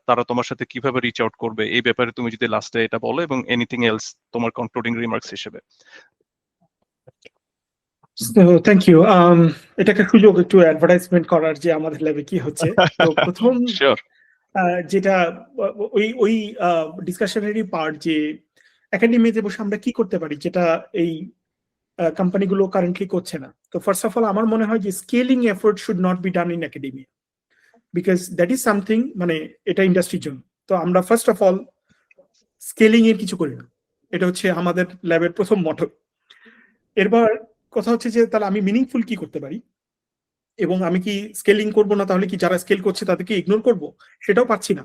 তারা তোমার সাথে কিভাবে রিচ আউট করবে, এই ব্যাপারে তুমি যদি লাস্টে এটা বলো, এবং এনিথিং এলস তোমার কনক্লুডিং রিমার্কস হিসেবে। Thank you. এটা একটা সুযোগ একটু অ্যাডভার্টাইজমেন্ট করার যে আমাদের ল্যাবে কি হচ্ছে। তো প্রথম শিওর। যেটা ওই ডিসকাশনারি পার্ট, যে একাডেমিতে বসে আমরা কি করতে পারি যেটা এই কোম্পানিগুলো কারেন্টলি করছে না। তো ফার্স্ট অফ অল আমার মনে হয় যে scaling effort should not be done in academia, because that is something, মানে এটা ইন্ডাস্ট্রির জন্য। তো আমরা ফার্স্ট অফ অল স্কেলিং এর কিছু করি না, এটা হচ্ছে আমাদের ল্যাবের প্রথম মটো। এরপর কথা হচ্ছে যে তাহলে আমি মিনিংফুল কি করতে পারি, এবং আমি কি স্কেলিং করবো না, তাহলে কি যারা স্কেল করছে তাদেরকে ইগনোর করব, সেটাও পাচ্ছি না,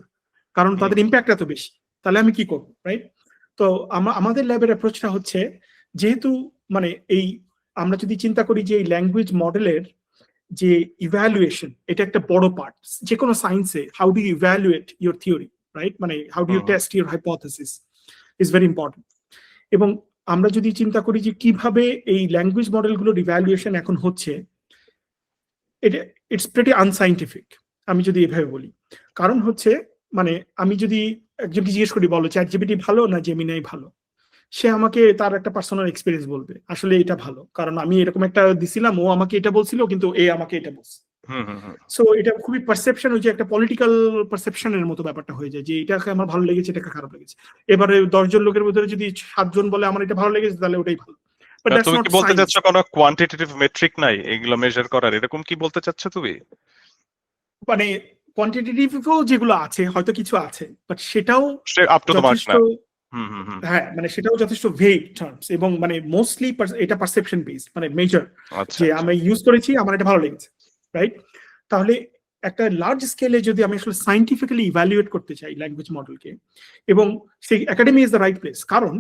কারণ তাদের ইম্প্যাক্ট এত বেশি। তাহলে আমি কি করবো, রাইট? তো আমাদের ল্যাবের অ্যাপ্রোচটা হচ্ছে, যেহেতু মানে এই আমরা যদি চিন্তা করি যে এই ল্যাঙ্গুয়েজ মডেলের যে ইভ্যালুয়েশন, এটা একটা বড় পার্ট। যে কোনো সায়েন্সে how do you evaluate your theory, right? মানে how do you test your hypothesis is very important. এবং আমরা যদি চিন্তা করি যে কিভাবে এই ল্যাঙ্গুয়েজ মডেলগুলোর ইভ্যালুয়েশন এখন হচ্ছে, ইটস প্রিটি আনসাইন্টিফিক, আমি যদি এভাবে বলি। কারণ হচ্ছে, মানে আমি যদি একজনকে জিজ্ঞেস করি, বলো চ্যাটজিপিটি ভালো না জেমিনাই ভালো, সে আমাকে তার একটা পার্সোনাল এক্সপিরিয়েন্স বলবে, আসলে এটা ভালো কারণ আমি এরকম একটা দিছিলাম, ও আমাকে এটা বলছিল, কিন্তু এ আমাকে এটা বলছে। সো এটা খুবই পারসেপশন, ওই যে একটা পলিটিক্যাল পারসেপশনের মতো ব্যাপারটা হয়ে যায়, যে এটাকে আমার ভালো লেগেছে, এটাকে খারাপ লেগেছে। এবারে 10 জন লোকের ভিতরে যদি 7 জন বলে আমার এটা ভালো লেগেছে, তাহলে ওটাই ভালো। তুমি কি বলতে চাচ্ছ কোনো কোয়ান্টিটেটিভ মেট্রিক নাই এগুলো মেজার করার, এরকম কি বলতে চাচ্ছ তুমি? মানে কোয়ান্টিটেটিভও যেগুলো আছে, হয়তো কিছু আছে, বাট সেটাও আপ টু দ্য মার্ক না। হ্যাঁ, মানে সেটাও যথেষ্ট ভেগ টার্মস, এবং মানে মোস্টলি এটা পারসেপশন বেসড, মানে মেজর, যে আমি ইউজ করেছি, আমার এটা ভালো লেগেছে, রাইট? তাহলে একটা লার্জ স্কেলে যদি আমি আসলে সাইন্টিফিক্যালি ইভ্যালুয়েট করতে চাই ল্যাঙ্গুয়েজ মডেলকে, এবং সেই academy is the right place. কারণ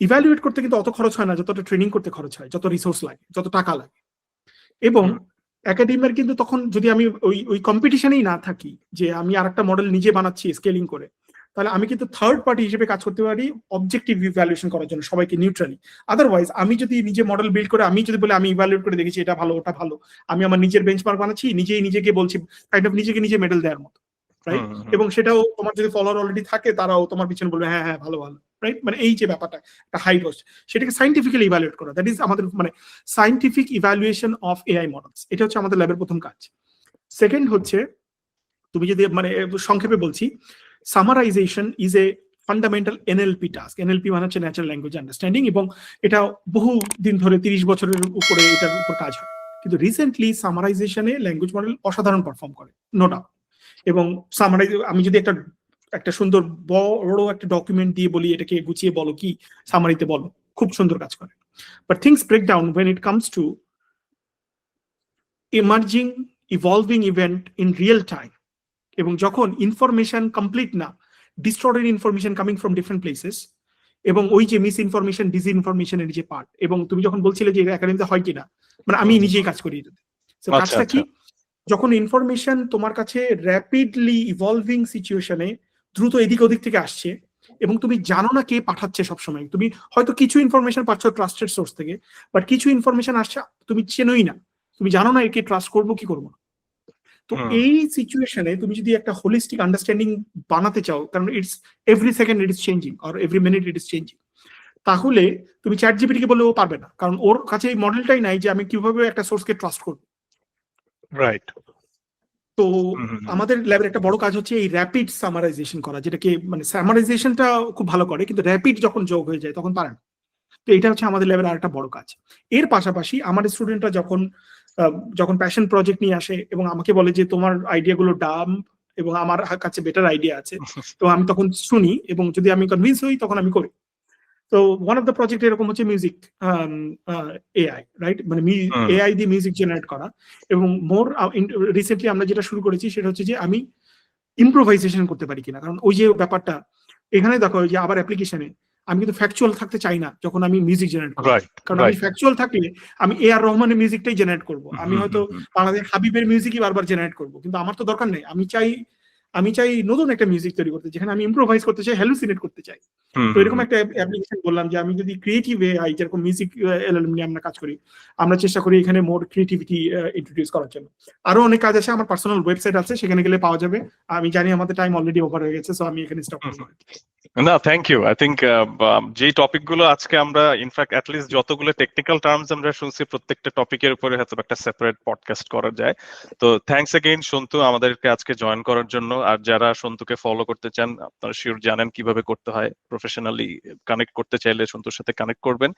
ইভ্যালুয়েট করতে কিন্তু অত খরচ হয় না যতটা ট্রেনিং করতে খরচ হয়, যত রিসোর্স লাগে, যত টাকা লাগে। এবং একাডেমিয়ার কিন্তু তখন যদি আমি ওই কম্পিটিশনেই না থাকি, যে আমি আর একটা মডেল নিজে বানাচ্ছি স্কেলিং করে, তাহলে আমি কিন্তু থার্ড পার্টি হিসেবে কাজ করতে পারি অবজেক্টিভ ইভ্যালুয়েশন করার জন্য, সবাইকে নিউট্রালি। আদারওয়াইজ আমি যদি নিজে মডেল বিল্ড করে, আমি যদি বলে আমি ইভ্যালুয়েট করে দেখেছি এটা ভালো ওটা ভালো, আমি আমার নিজের বেঞ্চমার্ক বানাচ্ছি, নিজেকে বলছি, কাইন্ড অফ নিজেকে নিজে মেডেল দেওয়ার মতো, রাইট? এবং সেটাও তোমার যদি ফলোয়ার অলরেডি থাকে, তারাও তোমার পিছনে বলবে হ্যাঁ হ্যাঁ ভালো ভালো, রাইট? মানে এই যে ব্যাপারটা, একটা হাই কস্ট, সেটাকে সাইন্টিফিক্যালি ইভ্যালুয়েট করা, দ্যাট ইজ আমাদের মানে scientific evaluation of AI models. এটা হচ্ছে আমাদের ল্যাবের প্রথম কাজ। সেকেন্ড হচ্ছে, তুমি যদি মানে সংক্ষেপে বলছি, summarisation is a fundamental NLP task. NLP মানে হচ্ছে ন্যাচারাল ল্যাঙ্গুয়েজ আন্ডারস্ট্যান্ডিং, এবং এটা বহু দিন ধরে 30 বছরের উপরে এটার উপর কাজ হয়। কিন্তু রিসেন্টলি সামারাইজেশনে ল্যাঙ্গুয়েজ মডেল অসাধারণ পারফর্ম করে, নো ডাউট। এবং আমি যদি একটা সুন্দর বড় একটা ডকুমেন্ট দিয়ে বলি এটাকে গুছিয়ে বলো, কি সামারিতে বলো, খুব সুন্দর কাজ করে। But things break down when it comes to emerging evolving event in real time, এবং যখন ইনফরমেশন কমপ্লিট না, distorted information coming from different places, এবং ওই যে মিস ইনফরমেশন ডিসইনফরমেশনের যে পার্ট, এবং তুমি যখন বলছিলে যে একাডেমিতে হয় কিনা, মানে আমি নিজেই কাজ করি এটাতে। কাজটা কি, যখন ইনফরমেশন তোমার কাছে র্যাপিডলি ইভলভিং সিচুয়েশনে দ্রুত এদিক ওদিক থেকে আসছে, এবং তুমি জানো না কে পাঠাচ্ছে সবসময়, তুমি হয়তো কিছু ইনফরমেশন পাচ্ছ ট্রাস্টেড সোর্স থেকে, বাট কিছু ইনফরমেশন আসছে তুমি চেনোই না, তুমি জানো না একে ট্রাস্ট করবো কি করবো না। তো এই সিচুয়েশনে তুমি যদি একটা হোলিস্টিক আন্ডারস্ট্যান্ডিং বানাতে চাও, কারণ it's every second it is changing, or every minute it is changing, তাহলে তুমি চ্যাট জিপিটিকে বলে ও পারবে না, কারণ ওর কাছে এই মডেলটাই নাই যে আমি কিভাবে একটা সোর্সকে ট্রাস্ট করবো, রাইট? তো আমাদের ল্যাবের একটা বড় কাজ হচ্ছে এই র্যাপিড সামারাইজেশন করা, যেটাকে মানে সামারাইজেশনটা খুব ভালো করে, কিন্তু র্যাপিড যখন যোগ হয়ে যায় তখন পারে না। তো এটা হচ্ছে আমাদের ল্যাবের আরেকটা বড় কাজ। এর পাশাপাশি আমাদের স্টুডেন্টরা যখন প্যাশন প্রজেক্ট নিয়ে আসে এবং আমাকে বলে যে তোমার আইডিয়াগুলো ডাম এবং আমার কাছে বেটার আইডিয়া আছে, তো আমি তখন শুনি, এবং যদি আমি কনভিন্স হই তখন আমি করি। তো ওয়ান অফ দ্য প্রজেক্ট এরকম হচ্ছে মিউজিক এআই, রাইট? মানে এআই দিয়ে মিউজিক জেনারেট করা। এবং মোর রিসেন্টলি আমরা যেটা শুরু করেছি সেটা হচ্ছে যে আমি ইম্প্রোভাইজেশন করতে পারি কিনা, কারণ ওই যে ব্যাপারটা এখানে দেখো, যে আবার অ্যাপ্লিকেশনে আমি কিন্তু ফ্যাকচুয়াল থাকতে চাই না যখন আমি মিউজিক জেনারেট করি, কারণ আমি ফ্যাকচুয়াল থাকলে আমি এ আর রহমানের মিউজিকটাই জেনারেট করবো, আমি হয়তো বাংলাদেশ হাবিবের মিউজিকই বারবার জেনারেট করবো, কিন্তু আমার তো দরকার নেই। আমি চাই আমি চাই নতুন একটা মিউজিক তৈরি করতে, যেখানে আমি ইম্প্রোভাইজ করতে চাই, হ্যালুসিনেট করতে চাই। তো এরকম একটা অ্যাপ্লিকেশন বললাম যে আমি যদি ক্রিয়েটিভ এআই, যেরকম মিউজিক এলএলএম নিয়ে আমরা কাজ করি, আমরা চেষ্টা করি এখানে মোর ক্রিয়েটিভিটি ইন্ট্রোডিউস করার জন্য। আরো অনেক কাজ আছে, আমার পার্সোনাল ওয়েবসাইট আছে, সেখানে গেলে পাওয়া যাবে। আমি জানি আমাদের টাইম অলরেডি ওভার হয়ে গেছে, সো আমি এখানে স্টপ করবো। না, থ্যাংক ইউ। আই থিঙ্ক যে টপিক গুলো আজকে আমরা ইনফ্যাক্ট অ্যাটলিস্ট যতগুলো টেকনিক্যাল টার্মস আমরা শুনছি, প্রত্যেকটা টপিকের উপরে হয়তো একটা সেপারেট পডকাস্ট করা যায়। তো থ্যাঙ্কস এগেইন সন্তু আমাদেরকে আজকে জয়েন করার জন্য। আর যারা সন্তুকে ফলো করতে চান, আপনারা শিওর জানেন কিভাবে করতে হয়। প্রফেশনালি কানেক্ট করতে চাইলে সন্তুর সাথে কানেক্ট করবেন।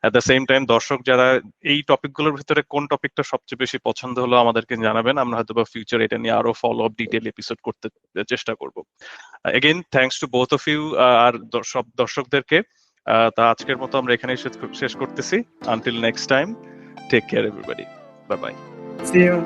এট দ্য সেম টাইম দর্শক যারা এই টপিকগুলোর ভিতরে কোন টপিকটা সবচেয়ে বেশি পছন্দ হলো আমাদেরকে জানাবেন, আমরা হয়তো বা ফিউচার এটা নিয়ে আরো ফলো আপ ডিটেইল এপিসোড করতে চেষ্টা করব। Again thanks to both of you আর সব দর্শকদেরকে। তা আজকের মতো আমরা এখানেই শেষ করতেছি। Until next time, take care everybody, bye bye. See you.